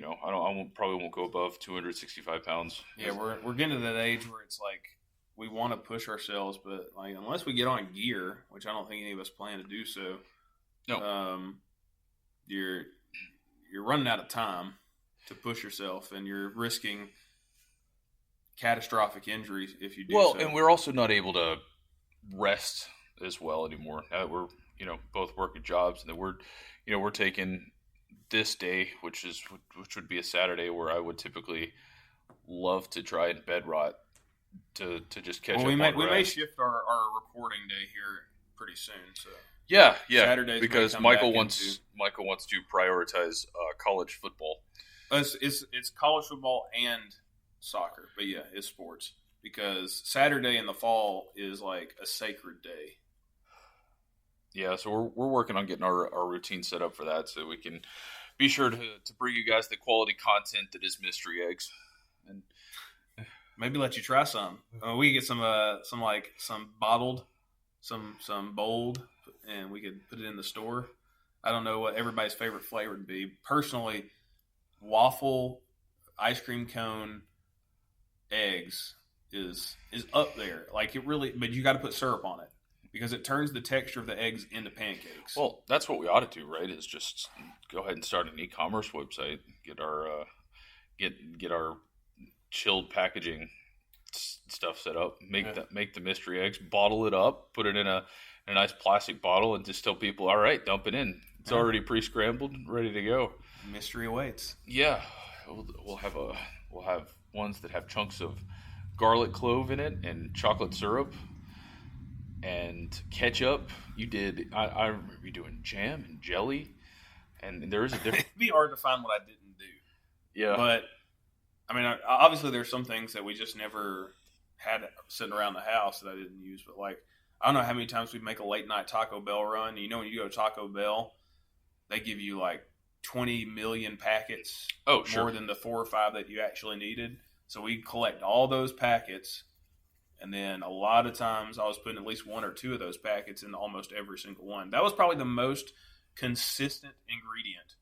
probably won't go above 265 pounds. Yeah, we're getting to that age where it's like we want to push ourselves, but like unless we get on gear, which I don't think any of us plan to do so, No. You're running out of time to push yourself, and you're risking catastrophic injuries if you do so. And we're also not able to rest as well anymore. Now that we're, both working jobs, and that we're taking this day, which would be a Saturday, where I would typically love to try and bed rot to just catch up. We may shift our recording day here pretty soon. So yeah, Saturdays because Michael wants to prioritize college football. It's college football and soccer, but yeah, it's sports, because Saturday in the fall is like a sacred day. Yeah, so we're working on getting our routine set up for that, so we can be sure to bring you guys the quality content that is mystery eggs, and maybe let you try some. We get some bottled, some bold, and we could put it in the store. I don't know what everybody's favorite flavor would be. Personally, waffle ice cream cone eggs is up there. Like it really, but you got to put syrup on it, because it turns the texture of the eggs into pancakes. Well, that's what we ought to do, right? Is just go ahead and start an e-commerce website, get our chilled packaging stuff set up, make the mystery eggs, bottle it up, put it in a nice plastic bottle, and just tell people, all right, dump it in. It's already pre-scrambled, ready to go. Mystery awaits. Yeah, we'll have ones that have chunks of garlic clove in it, and chocolate syrup, and ketchup. I remember you doing jam and jelly, and there is a difference. It'd be hard to find what I didn't do. Yeah, but I mean, obviously there's some things that we just never had sitting around the house that I didn't use. But like, I don't know how many times we'd make a late night Taco Bell run. When you go to Taco Bell, they give you like 20 million packets. Oh, sure. More than the 4 or 5 that you actually needed. So we'd collect all those packets. And then a lot of times I was putting at least 1 or 2 of those packets in almost every single one. That was probably the most consistent ingredient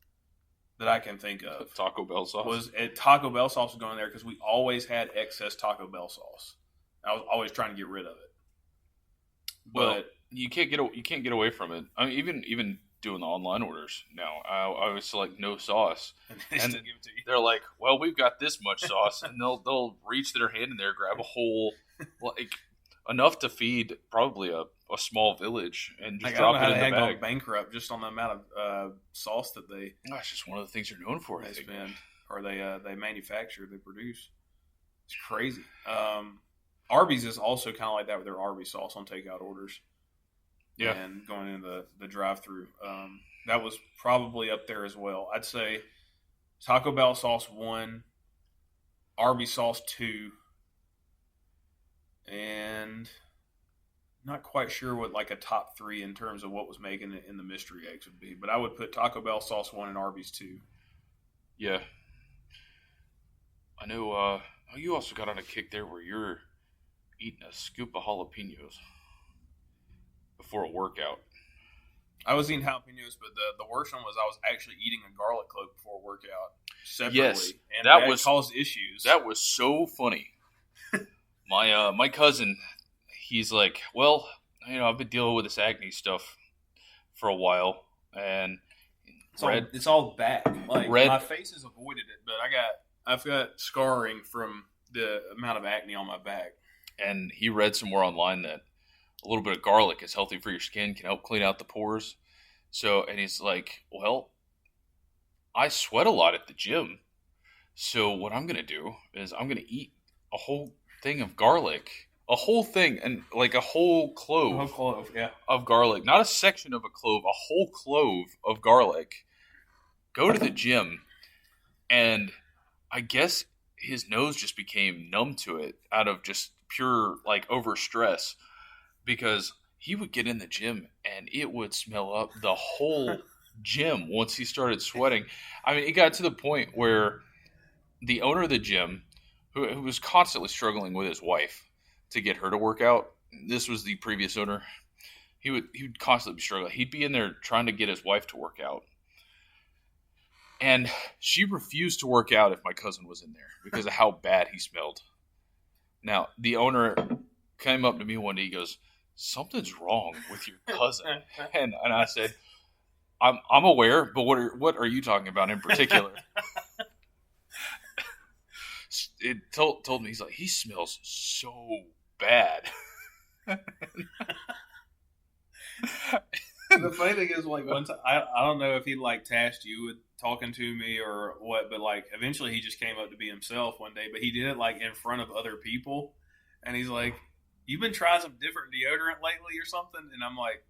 that I can think of. Taco Bell sauce. Taco Bell sauce was going there because we always had excess Taco Bell sauce. I was always trying to get rid of it. But you can't get away from it. I mean, even doing the online orders now, I always select no sauce, and they still give it to you. They're like, "Well, we've got this much sauce," and they'll reach their hand in there, grab a whole, like enough to feed probably a small village, and just drop it in the bag. Go bankrupt just on the amount of sauce that they. That's just one of the things they're known for. They spend, or they manufacture, they produce. It's crazy. Arby's is also kind of like that with their Arby's sauce on takeout orders. Yeah. And going into the drive-thru. That was probably up there as well. I'd say Taco Bell sauce 1, Arby's sauce 2, and not quite sure what like a top 3 in terms of what was making it in the mystery eggs would be. But I would put Taco Bell sauce 1 and Arby's 2. Yeah. I know you also got on a kick there where you're eating a scoop of jalapenos before a workout. I was eating jalapenos, but the worst one was I was actually eating a garlic clove before a workout separately. Yes, and that caused issues. That was so funny. My cousin, he's like, well, I've been dealing with this acne stuff for a while, and it's all back. Like my face has avoided it, but I've got scarring from the amount of acne on my back. And he read somewhere online that a little bit of garlic is healthy for your skin, can help clean out the pores. So, and he's like, well, I sweat a lot at the gym. So what I'm going to do is I'm going to eat a whole thing of garlic, a whole thing, and like a whole clove. A whole clove, yeah. Of garlic. Not a section of a clove, a whole clove of garlic. Go to the gym. And I guess his nose just became numb to it out of just pure like overstress, because he would get in the gym and it would smell up the whole gym once he started sweating. I mean, it got to the point where the owner of the gym, who was constantly struggling with his wife to get her to work out, this was the previous owner, he would constantly be struggling. He'd be in there trying to get his wife to work out. And she refused to work out if my cousin was in there because of how bad he smelled. Now, the owner came up to me one day. He goes, "Something's wrong with your cousin." And I said, I'm aware, but what are you talking about in particular? It told me, he's like, he smells so bad. The funny thing is, like, one time, I don't know if he like tasked you with talking to me or what, but like eventually he just came up to be himself one day, but he did it like in front of other people, and he's like, "You've been trying some different deodorant lately or something?" And I'm like,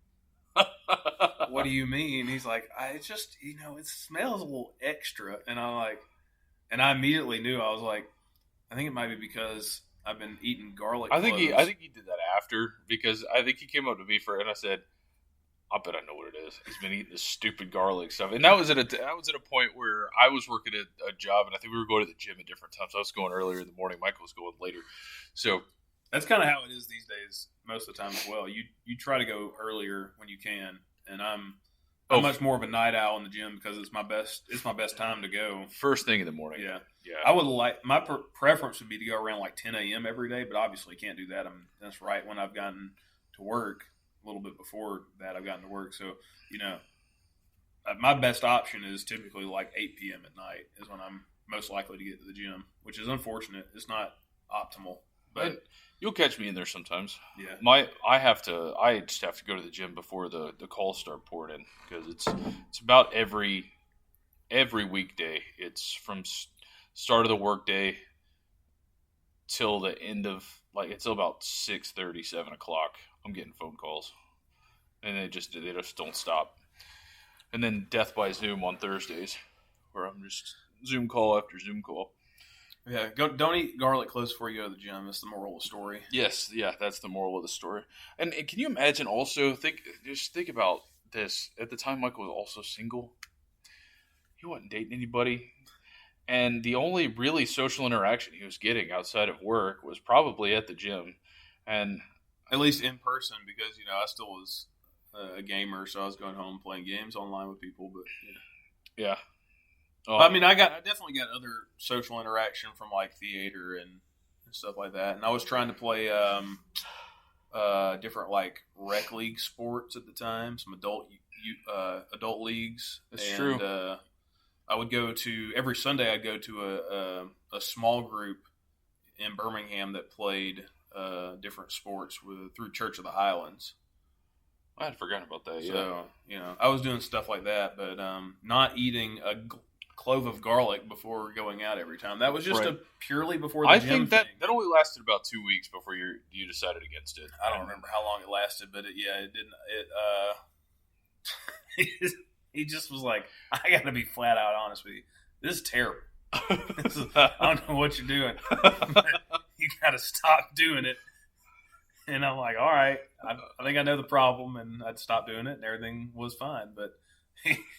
"What do you mean?" He's like, "I just, it smells a little extra," and I'm like, and I immediately knew. I was like, I think it might be because I've been eating garlic. I think he did that after, because I think he came up to me and I said, "I bet I know what it is. He's been eating this stupid garlic stuff." And that was at a point where I was working at a job, and I think we were going to the gym at different times. I was going earlier in the morning. Michael was going later. So that's kind of how it is these days most of the time as well. You try to go earlier when you can, and I'm much more of a night owl in the gym because it's my best time to go. First thing in the morning. Yeah. I would like, my preference would be to go around like 10 a.m. every day, but obviously can't do that. That's right when I've gotten to work. A little bit before that, I've gotten to work. So, my best option is typically like 8 p.m. at night is when I'm most likely to get to the gym, which is unfortunate. It's not optimal, but you'll catch me in there sometimes. Yeah. I just have to go to the gym before the calls start pouring in, because it's about every weekday. It's from start of the workday till the end of, like, until about 6:30, 7 o'clock. I'm getting phone calls, and they just don't stop. And then death by Zoom on Thursdays, where I'm just Zoom call after Zoom call. Yeah, don't eat garlic cloves before you go to the gym. That's the moral of the story. Yes, yeah, that's the moral of the story. And can you imagine also, think about this. At the time, Michael was also single. He wasn't dating anybody. And the only really social interaction he was getting outside of work was probably at the gym. And at least in person, because, I still was a gamer, so I was going home playing games online with people. But yeah. Oh. I mean, I definitely got other social interaction from like theater and stuff like that. And I was trying to play different like rec league sports at the time, some adult leagues. That's true. I would go to every Sunday. I'd go to a small group in Birmingham that played different sports through Church of the Highlands. I had forgotten about that. Yeah. So I was doing stuff like that, but not eating a clove of garlic before going out every time. That was just purely before the gym think that thing. That only lasted about 2 weeks before you decided against it. I don't remember how long it lasted, but it didn't. He just was like, I got to be flat out honest with you. This is terrible. I don't know what you're doing. You got to stop doing it. And I'm like, all right, I think I know the problem, and I'd stop doing it, and everything was fine. But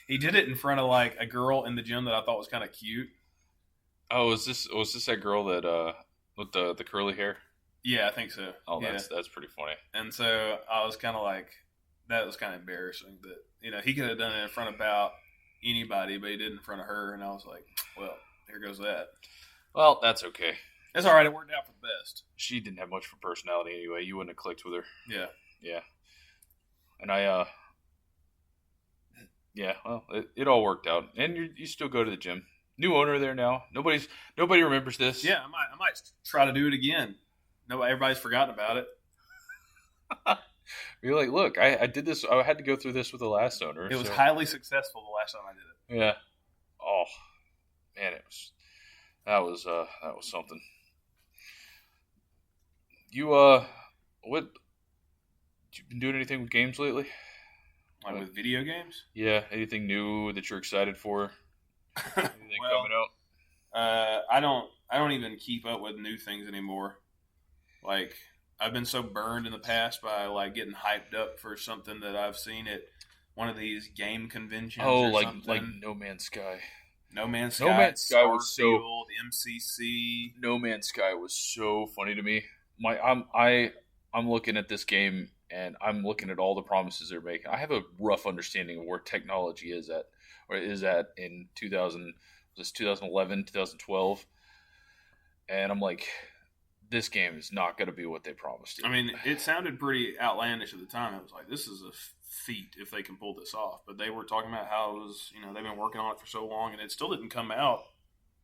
he did it in front of like a girl in the gym that I thought was kind of cute. Oh, was this that girl that with the curly hair? Yeah, I think so. Oh, that's pretty funny. And so I was kind of like, that was kind of embarrassing that he could have done it in front of about anybody, but he did it in front of her, and I was like, well, here goes that. Well, that's okay. That's all right. It worked out for the best. She didn't have much for personality anyway. You wouldn't have clicked with her. Yeah. And I, well, it all worked out. And you still go to the gym. New owner there now. Nobody remembers this. Yeah, I might try to do it again. Everybody's forgotten about it. You're like, look, I did this. I had to go through this with the last owner. It was highly successful the last time I did it. Yeah. Oh, man, that was something. You've been doing anything with games lately? Like with video games? Yeah. Anything new that you're excited for? Anything coming out? I don't even keep up with new things anymore. Like, I've been so burned in the past by like getting hyped up for something that I've seen at one of these game conventions. Oh, or something. Like No Man's Sky. No Man's Sky. No Man's Sky was so MCC. No Man's Sky was so funny to me. I'm looking at this game and I'm looking at all the promises they're making. I have a rough understanding of where technology is at, or is at in 2011, 2012. And I'm like, this game is not going to be what they promised it. I mean, it sounded pretty outlandish at the time. It was like, this is a feat if they can pull this off. But they were talking about how it was, they've been working on it for so long, and it still didn't come out,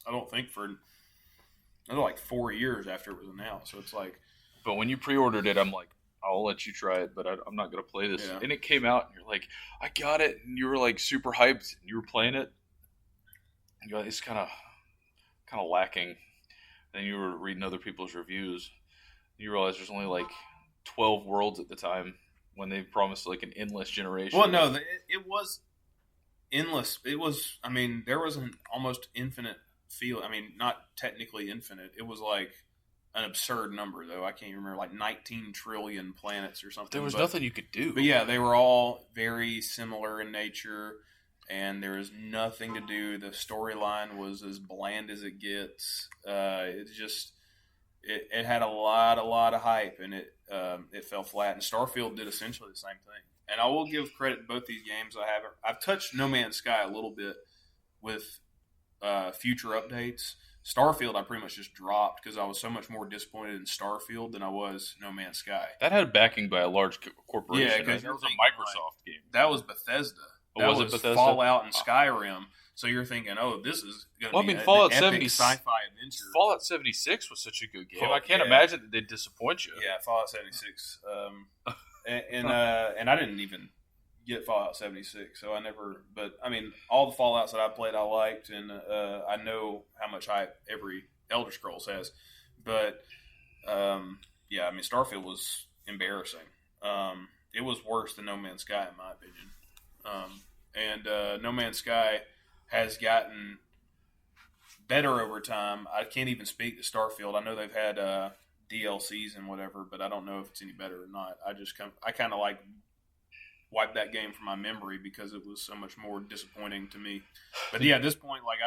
I don't think, for another like 4 years after it was announced. So it's like. But when you pre-ordered it, I'm like, I'll let you try it, but I'm not going to play this. Yeah. And it came out, and you're like, I got it. And you were like super hyped, and you were playing it. And you're like, it's kind of lacking. Then you were reading other people's reviews. And you realize there's only like 12 worlds at the time when they promised like an endless generation. Well, no, it was endless. It was, there was an almost infinite feel. Not technically infinite. It was like an absurd number, though. I can't remember, like 19 trillion planets or something. There was nothing you could do. But yeah, they were all very similar in nature, and there was nothing to do. The storyline was as bland as it gets. It had a lot of hype, and it fell flat. And Starfield did essentially the same thing. And I will give credit to both these games. I've touched No Man's Sky a little bit with future updates. Starfield, I pretty much just dropped because I was so much more disappointed in Starfield than I was No Man's Sky. That had backing by a large corporation. Yeah, because it was a Microsoft game. That was Bethesda. That was Bethesda? Fallout and Skyrim. So you're thinking, oh, this is going to be an epic sci-fi adventure. Fallout 76 was such a good game. I can't imagine that they'd disappoint you. Yeah, Fallout 76. And I didn't even get Fallout 76, so I never. But all the Fallouts that I played, I liked, and I know how much hype every Elder Scrolls has. But Starfield was embarrassing. It was worse than No Man's Sky, in my opinion. And No Man's Sky has gotten better over time. I can't even speak to Starfield. I know they've had DLCs and whatever, but I don't know if it's any better or not. I kind of like wiped that game from my memory because it was so much more disappointing to me. But yeah, at this point, like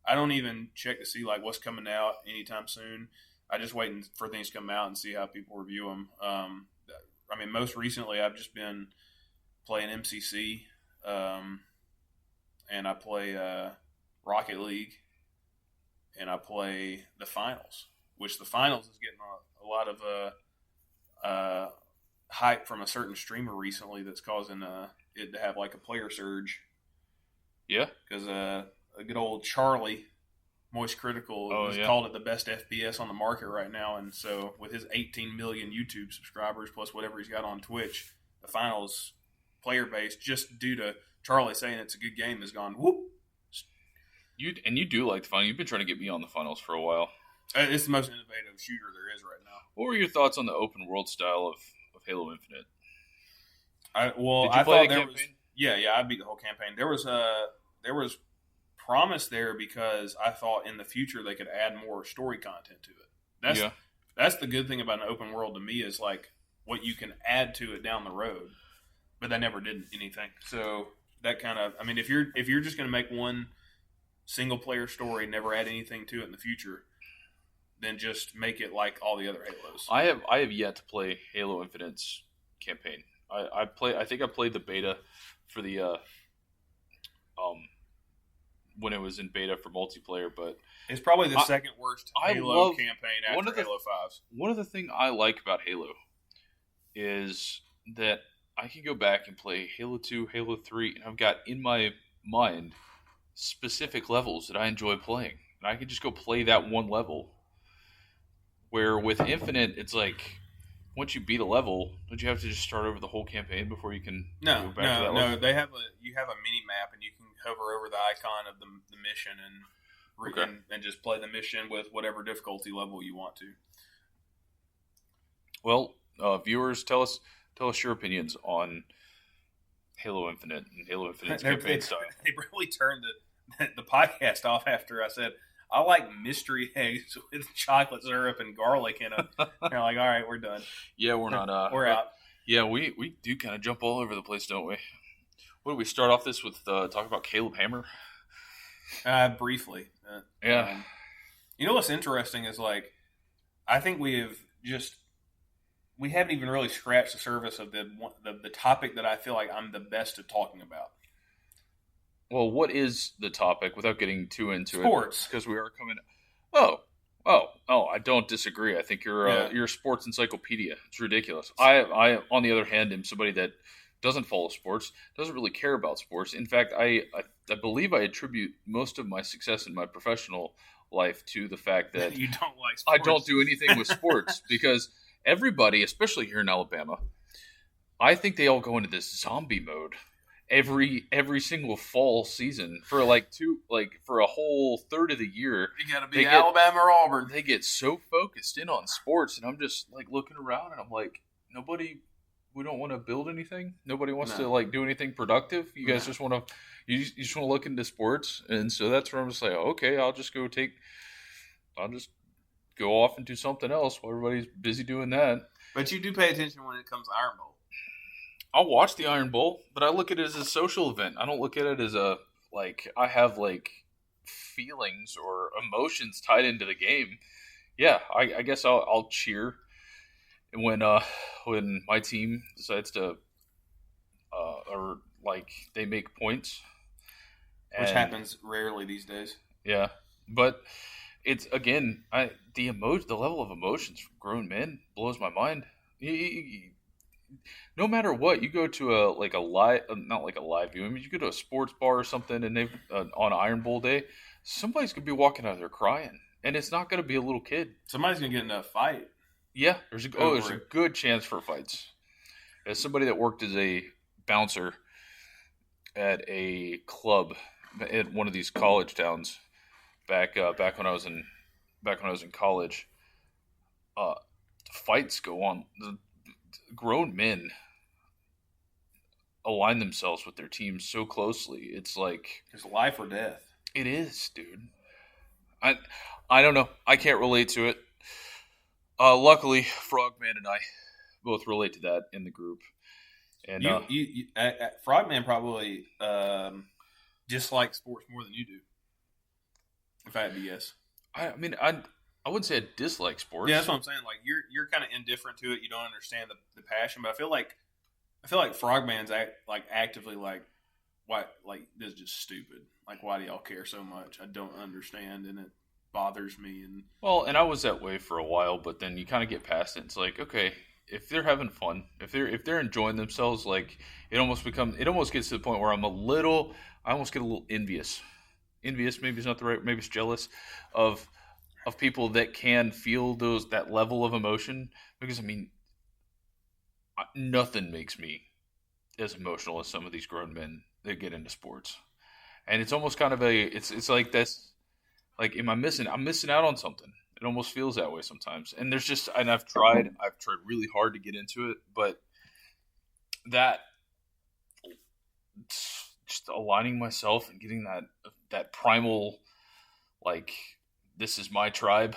I don't even check to see like what's coming out anytime soon. I just waiting for things to come out and see how people review them. Most recently I've just been playing MCC, and I play Rocket League, and I play the finals, which the finals is getting a lot of hype from a certain streamer recently that's causing it to have like a player surge. Yeah. Because a good old Charlie, Moist Critical, has called it the best FPS on the market right now. And so with his 18 million YouTube subscribers plus whatever he's got on Twitch, the finals player base, just due to Charlie saying it's a good game, has gone whoop. You do like the finals. You've been trying to get me on the finals for a while. It's the most innovative shooter there is right now. What were your thoughts on the open world style of Halo Infinite? I thought there was. Yeah, I beat the whole campaign. There was promise there because I thought in the future they could add more story content to it. That's the good thing about an open world to me is like what you can add to it down the road. But they never did anything. So that kind of, if you're just going to make one single player story, never add anything to it in the future, then just make it like all the other Halos. I have yet to play Halo Infinite's campaign. I think I played the beta for the when it was in beta for multiplayer, but it's probably the second worst Halo campaign after Halo 5. One of the things I like about Halo is that I can go back and play Halo 2, Halo 3, and I've got in my mind specific levels that I enjoy playing. And I can just go play that one level. Where with Infinite, it's like, once you beat a level, don't you have to just start over the whole campaign before you can go back to that level? No. You have a mini map, and you can hover over the icon of the mission and just play the mission with whatever difficulty level you want to. Well, viewers, tell us your opinions on Halo Infinite and Halo Infinite's campaign style. They really turned the podcast off after I said, I like mystery eggs with chocolate syrup and garlic in them. They're like, all right, we're done. Yeah, we're not. We're out. Yeah, we do kind of jump all over the place, don't we? What do we start off this with? Talk about Caleb Hammer? Briefly. Yeah. You know what's interesting is like, I think we haven't even really scratched the surface of the topic that I feel like I'm the best at talking about. Well, what is the topic without getting too into it? Sports. Because we are coming. Oh, oh! I don't disagree. I think Yeah. you're a sports encyclopedia. It's ridiculous. On the other hand, am somebody that doesn't follow sports, doesn't really care about sports. In fact, I believe I attribute most of my success in my professional life to the fact that You don't like I sports. don't do anything with sports because everybody, especially here in Alabama, I think they all go into this zombie mode every single fall season for for a whole third of the year. You got to be Alabama or Auburn. They get so focused in on sports, and I'm just like looking around, and I'm like, nobody. We don't want to build anything. Nobody wants to like do anything productive. You guys just want to. You just want to look into sports, and so that's where I'm just like, okay, I'll just go off and do something else while everybody's busy doing that. But you do pay attention when it comes to Iron Bowl. I'll watch the Iron Bowl, but I look at it as a social event. I don't look at it as I have like feelings or emotions tied into the game. Yeah, I guess I'll cheer when my team decides to or like they make points, Which happens rarely these days. Yeah, but it's again, the level of emotions from grown men blows my mind. No matter what, you go to not like a live view. I mean, you go to a sports bar or something, and they've on Iron Bowl day, somebody's gonna be walking out there crying, and it's not gonna be a little kid. Somebody's gonna get in a fight. Yeah, there's a good chance for fights. As somebody that worked as a bouncer at a club at one of these college towns back when I was in college, fights go on. The grown men align themselves with their teams so closely. It's like it's life or death. It is, dude. I don't know. I can't relate to it. Luckily, Frogman and I both relate to that in the group. And Frogman probably dislikes sports more than you do. If I had to guess, I mean, I wouldn't say I dislike sports. Yeah, that's what I'm saying. Like you're kind of indifferent to it. You don't understand the passion. But I feel like Frogman's actively like, why, like, this is just stupid. Like, why do y'all care so much? I don't understand, and it bothers me. And I was that way for a while, but then you kind of get past it. It's like, okay, if they're having fun, if they're enjoying themselves, like it almost gets to the point where I almost get a little envious. Envious, maybe it's not the right, maybe it's jealous of people that can feel that level of emotion. Because I mean, nothing makes me as emotional as some of these grown men that get into sports, and it's almost kind of it's like this, like, I'm missing out on something. It almost feels that way sometimes. And I've tried really hard to get into it, but that just aligning myself and getting that primal, like, this is my tribe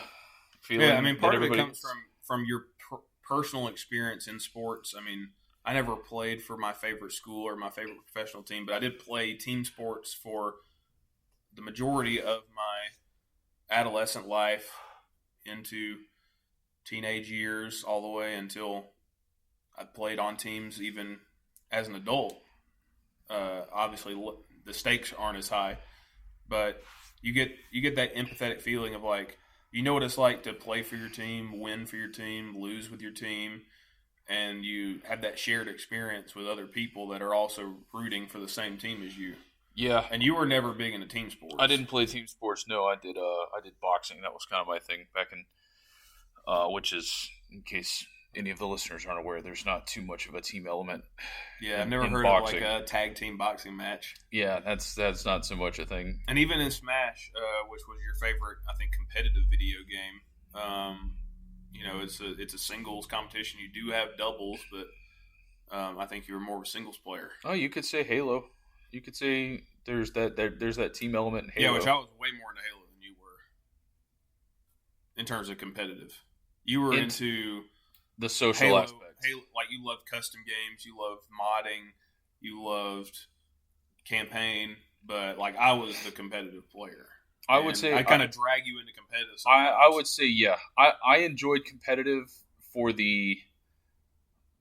feeling. Yeah, I mean, part of it comes from your personal experience in sports. I mean, I never played for my favorite school or my favorite professional team, but I did play team sports for the majority of my adolescent life into teenage years, all the way until I played on teams even as an adult. Obviously, the stakes aren't as high, but you get that empathetic feeling of, like, you know what it's like to play for your team, win for your team, lose with your team, and you have that shared experience with other people that are also rooting for the same team as you. Yeah. And you were never big into team sports. I didn't play team sports. No, I did boxing. That was kind of my thing back in, which is, in case any of the listeners aren't aware, there's not too much of a team element. Yeah, I've never heard of like a tag team boxing match. Yeah, that's not so much a thing. And even in Smash, which was your favorite, I think, competitive video game, it's a singles competition. You do have doubles, but I think you were more of a singles player. Oh, you could say Halo. You could say there's that team element in Halo. Yeah, which I was way more into Halo than you were in terms of competitive. You were into the social aspect. Halo, like, you loved custom games, you loved modding, you loved campaign, but like, I was the competitive player. I would say I kind of drag you into competitive. I would say, yeah, I enjoyed competitive for the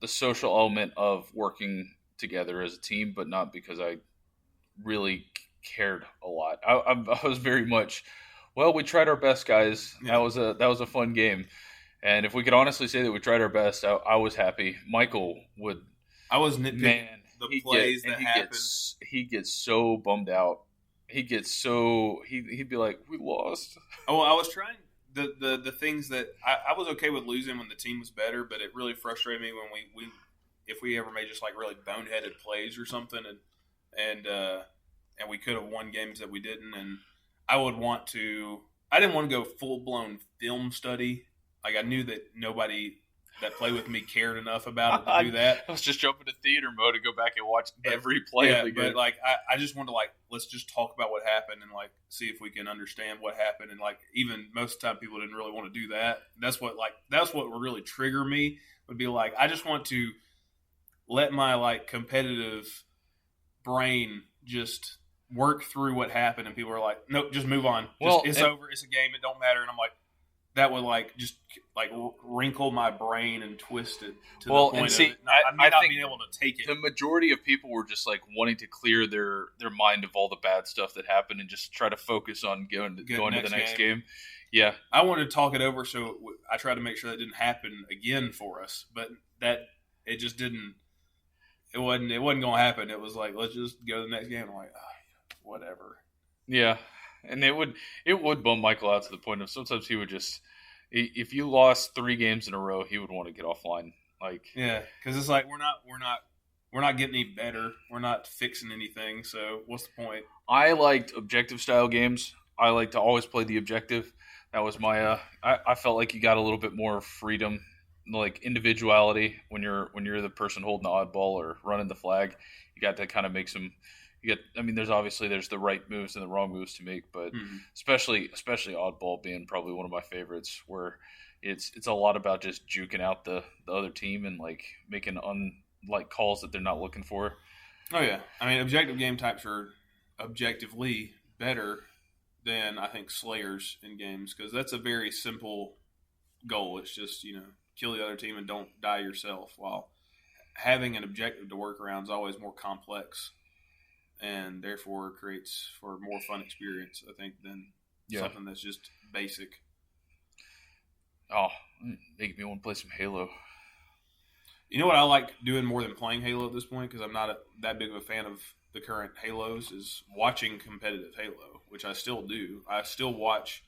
social element of working together as a team, but not because I really cared a lot. I was very much, well, we tried our best, guys. Yeah. That was a fun game, and if we could honestly say that we tried our best, I was happy. Michael would. I was nitpicking Man, the plays that happened. He gets so bummed out. He'd be like, "We lost." Oh, I was trying the things that I was okay with losing when the team was better, but it really frustrated me when we if we ever made just like really boneheaded plays or something, and we could have won games that we didn't. And I didn't want to go full blown film study. Like, I knew that nobody that played with me cared enough about it to do that. I was just jumping to theater mode and go back and watch every play of the game. But like I just wanted to, like, let's just talk about what happened and like see if we can understand what happened. And like, even most of the time people didn't really want to do that. That's what would really trigger me, would be like, I just want to let my like competitive brain just work through what happened, and people are like, nope, just move on. It's over. It's a game. It don't matter. And I'm like, that would like just like wrinkle my brain and twist it to the point of it. I not being able to take it. The majority of people were just like wanting to clear their mind of all the bad stuff that happened and just try to focus on going to the next game. Yeah, I wanted to talk it over, so I tried to make sure that didn't happen again for us. But that it just didn't. It wasn't going to happen. It was like, let's just go to the next game. I'm like, whatever. Yeah. And it would bum Michael out to the point of sometimes he would just, if you lost 3 games in a row, he would want to get offline. Like, yeah, because it's like we're not getting any better. We're not fixing anything. So what's the point? I liked objective style games. I like to always play the objective. That was my. I felt like you got a little bit more freedom, like individuality when you're the person holding the oddball or running the flag. You got to kind of make some. There's the right moves and the wrong moves to make, but especially oddball being probably one of my favorites, where it's a lot about just juking out the other team and like making calls that they're not looking for. Oh yeah, I mean, objective game types are objectively better than I think slayers in games, because that's a very simple goal. It's just, kill the other team and don't die yourself. While having an objective to work around is always more complex, and therefore creates for a more fun experience, I think, than something that's just basic. Oh, making me want to play some Halo. You know what I like doing more than playing Halo at this point, because I'm not that big of a fan of the current Halos, is watching competitive Halo, which I still do. I still watch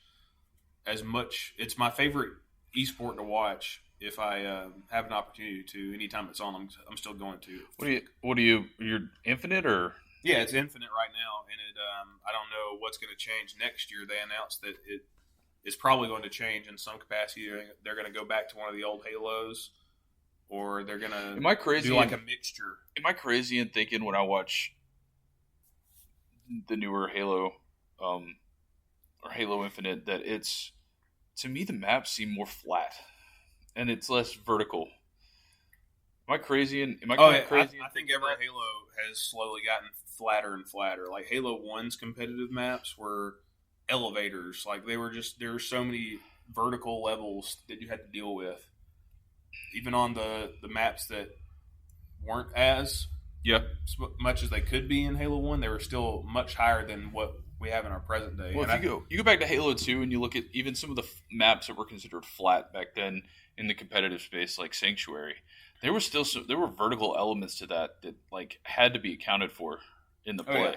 as much. It's my favorite esport to watch. If I have an opportunity to, anytime it's on, I'm still going to. What do you? You're Infinite or? Yeah, it's Infinite right now, and I don't know what's going to change next year. They announced that it is probably going to change in some capacity. They're going to go back to one of the old Halos, or they're going to do like a mixture. Am I crazy in thinking when I watch the newer Halo or Halo Infinite that it's, to me, the maps seem more flat and it's less vertical? Am I crazy? I think every Halo has slowly gotten flatter and flatter. Like Halo 1's competitive maps were elevators. Like there were so many vertical levels that you had to deal with. Even on the maps that weren't as much as they could be in Halo 1, they were still much higher than what we have in our present day. Well, you go back to Halo 2 and you look at even some of the maps that were considered flat back then in the competitive space, like Sanctuary, there were vertical elements to that like had to be accounted for in the play. Oh, yeah.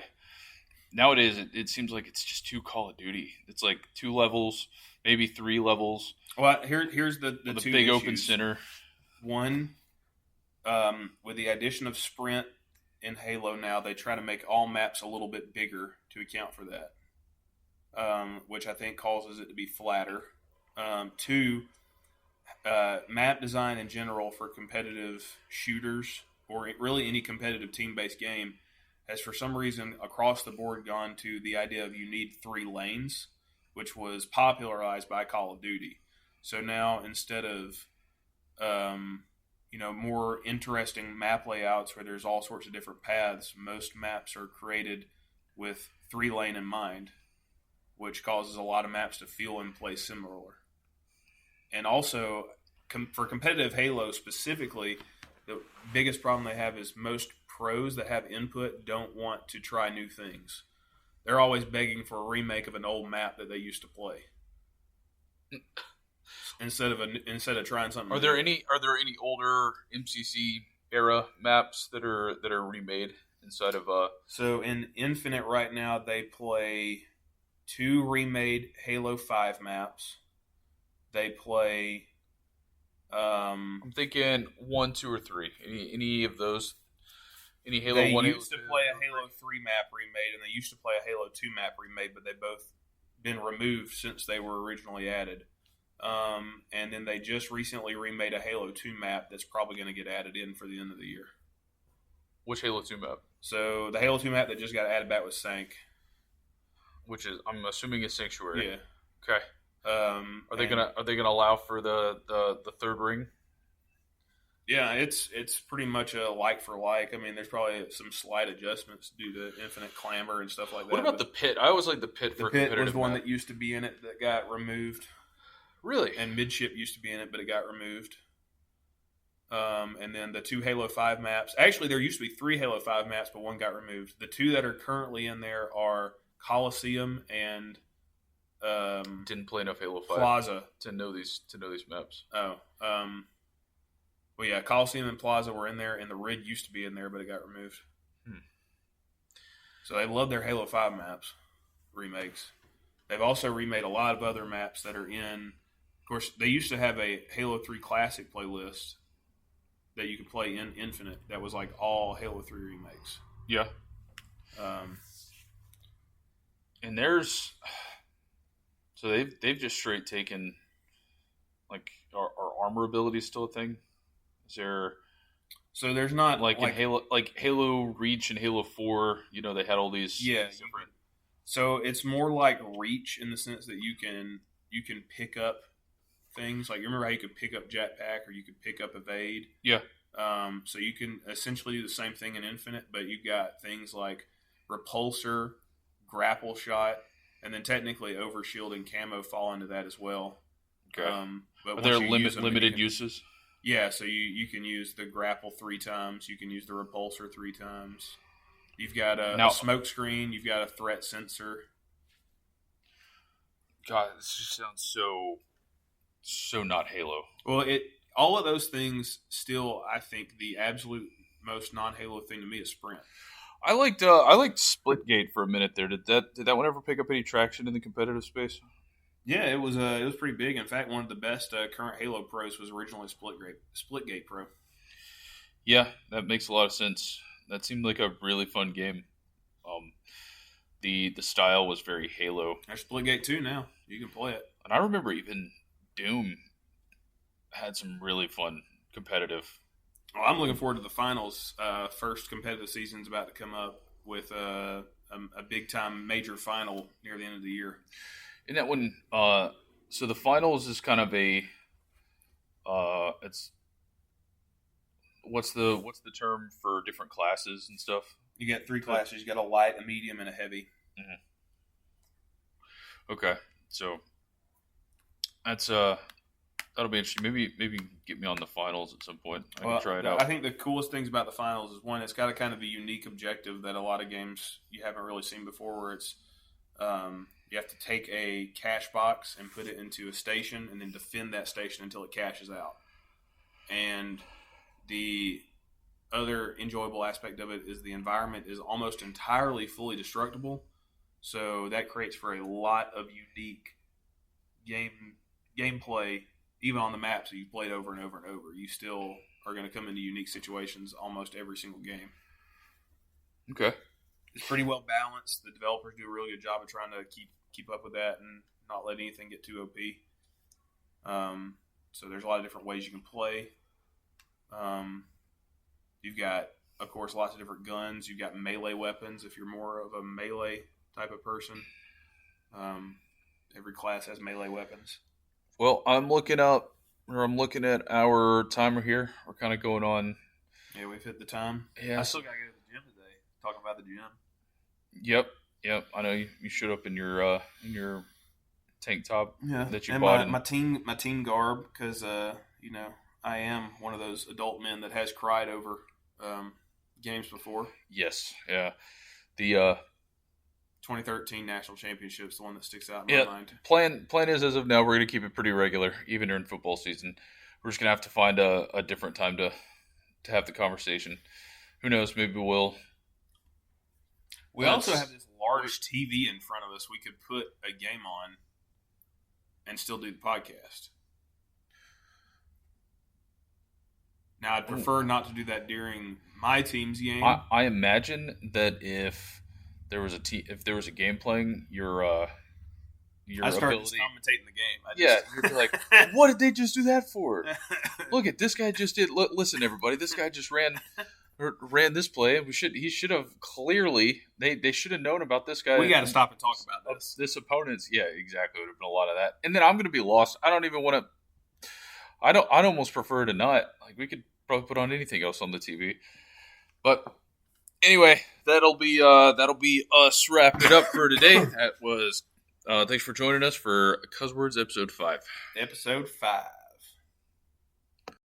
Nowadays, it seems like it's just too Call of Duty. It's like 2 levels, maybe 3 levels. Well, here's the two big issues. Open center. One, with the addition of sprint in Halo now, they try to make all maps a little bit bigger to account for that, which I think causes it to be flatter. 2, map design in general for competitive shooters, or really any competitive team-based game, has for some reason across the board gone to the idea of you need 3 lanes, which was popularized by Call of Duty. So now instead of more interesting map layouts where there's all sorts of different paths, most maps are created with 3 lane in mind, which causes a lot of maps to feel and play similar. And also, for competitive Halo specifically, the biggest problem they have is most pros that have input don't want to try new things. they're always begging for a remake of an old map that they used to play. Instead of trying something. Are there any older MCC era maps that are remade inside of So in Infinite right now they play 2 remade Halo 5 maps. They play I'm thinking 1, 2, or 3. Any of those? Any Halo they 1? They used to play a Halo 3 map remade, and they used to play a Halo 2 map remade, but they both been removed since they were originally added. And then they just recently remade a Halo 2 map that's probably going to get added in for the end of the year. Which Halo 2 map? So the Halo 2 map that just got added back was Stank. Which is, I'm assuming, is Sanctuary. Yeah. Okay. Are they gonna allow for the third ring? Yeah, it's pretty much a like for like. I mean, there's probably some slight adjustments due to infinite clamor and stuff like that. What about the pit? I always like the pit. The pit was one that used to be in it that got removed. Really? And midship used to be in it, but it got removed. And then the 2 Halo 5 maps. Actually, there used to be 3 Halo 5 maps, but one got removed. The 2 that are currently in there are Coliseum and didn't play enough Halo 5 Plaza to know these maps. Oh, well, yeah, Coliseum and Plaza were in there, and the Rid used to be in there, but it got removed. So they love their Halo 5 maps remakes. They've also remade a lot of other maps that are in. Of course, they used to have a Halo 3 Classic playlist that you could play in Infinite. That was like all Halo 3 remakes. Yeah. And there's, so they've just straight taken, like, are armor abilities still a thing? Is there? So there's not like in Halo Reach and Halo 4. You know, they had all these. Yeah. Different. So it's more like Reach in the sense that you can pick up things. Like, you remember how you could pick up Jetpack or you could pick up Evade? Yeah. So you can essentially do the same thing in Infinite, but you've got things like Repulsor, Grapple Shot, and then technically Overshield and Camo fall into that as well. Okay. But are there limited uses? Yeah, so you can use the Grapple 3 times. You can use the Repulsor 3 times. You've got a smoke screen. You've got a threat sensor. God, this just sounds so not Halo. Well, all of those things still, I think, the absolute most non-Halo thing to me is Sprint. I liked Splitgate for a minute there. Did that one ever pick up any traction in the competitive space? Yeah, it was pretty big. In fact, one of the best current Halo pros was originally Splitgate Pro. Yeah, that makes a lot of sense. That seemed like a really fun game. The style was very Halo. There's Splitgate 2 now. You can play it. And I remember even Doom had some really fun competitive. Well, I'm looking forward to the finals. First competitive season's about to come up with a big time major final near the end of the year. And that one, so the finals is kind of a, it's what's the term for different classes and stuff? You got 3 classes. You got a light, a medium, and a heavy. Mm-hmm. Okay, so that's that'll be interesting. Maybe get me on the finals at some point. I can try it out. I think the coolest things about the finals is, one, it's got a kind of a unique objective that a lot of games you haven't really seen before, where it's you have to take a cache box and put it into a station and then defend that station until it caches out. And the other enjoyable aspect of it is the environment is almost entirely fully destructible. So that creates for a lot of unique gameplay, even on the maps that you've played over and over and over. You still are going to come into unique situations almost every single game. Okay. It's pretty well balanced. The developers do a really good job of trying to keep up with that and not let anything get too OP. So there's a lot of different ways you can play. You've got, of course, lots of different guns. You've got melee weapons if you're more of a melee type of person. Every class has melee weapons. Well, I'm looking at our timer here. We're kind of going on. Yeah, we've hit the time. Yeah. I still got to go to the gym today. Talk about the gym. Yep. I know you showed up in your tank top that you and bought. My team garb, because I am one of those adult men that has cried over games before. Yes, yeah. The 2013 national championship's the one that sticks out in my mind. Plan is, as of now, we're going to keep it pretty regular, even during football season. We're just going to have to find a different time to have the conversation. Who knows? Maybe we'll. We also have this large TV in front of us. We could put a game on and still do the podcast. Now, I'd prefer not to do that during my team's game. I imagine that if there was a game playing, your I started commentating the game. You're like, what did they just do that for? Look at this guy just did. Listen, everybody, this guy just ran this play. He should have clearly. They should have known about this guy. We got to stop and talk about this. This opponent's, yeah, exactly. Would have been a lot of that, and then I'm going to be lost. I don't even want to. I'd almost prefer to not. Like, we could probably put on anything else on the TV, but anyway, that'll be us wrapping it up for today. That was thanks for joining us for Cuzzwords episode 5. Episode 5.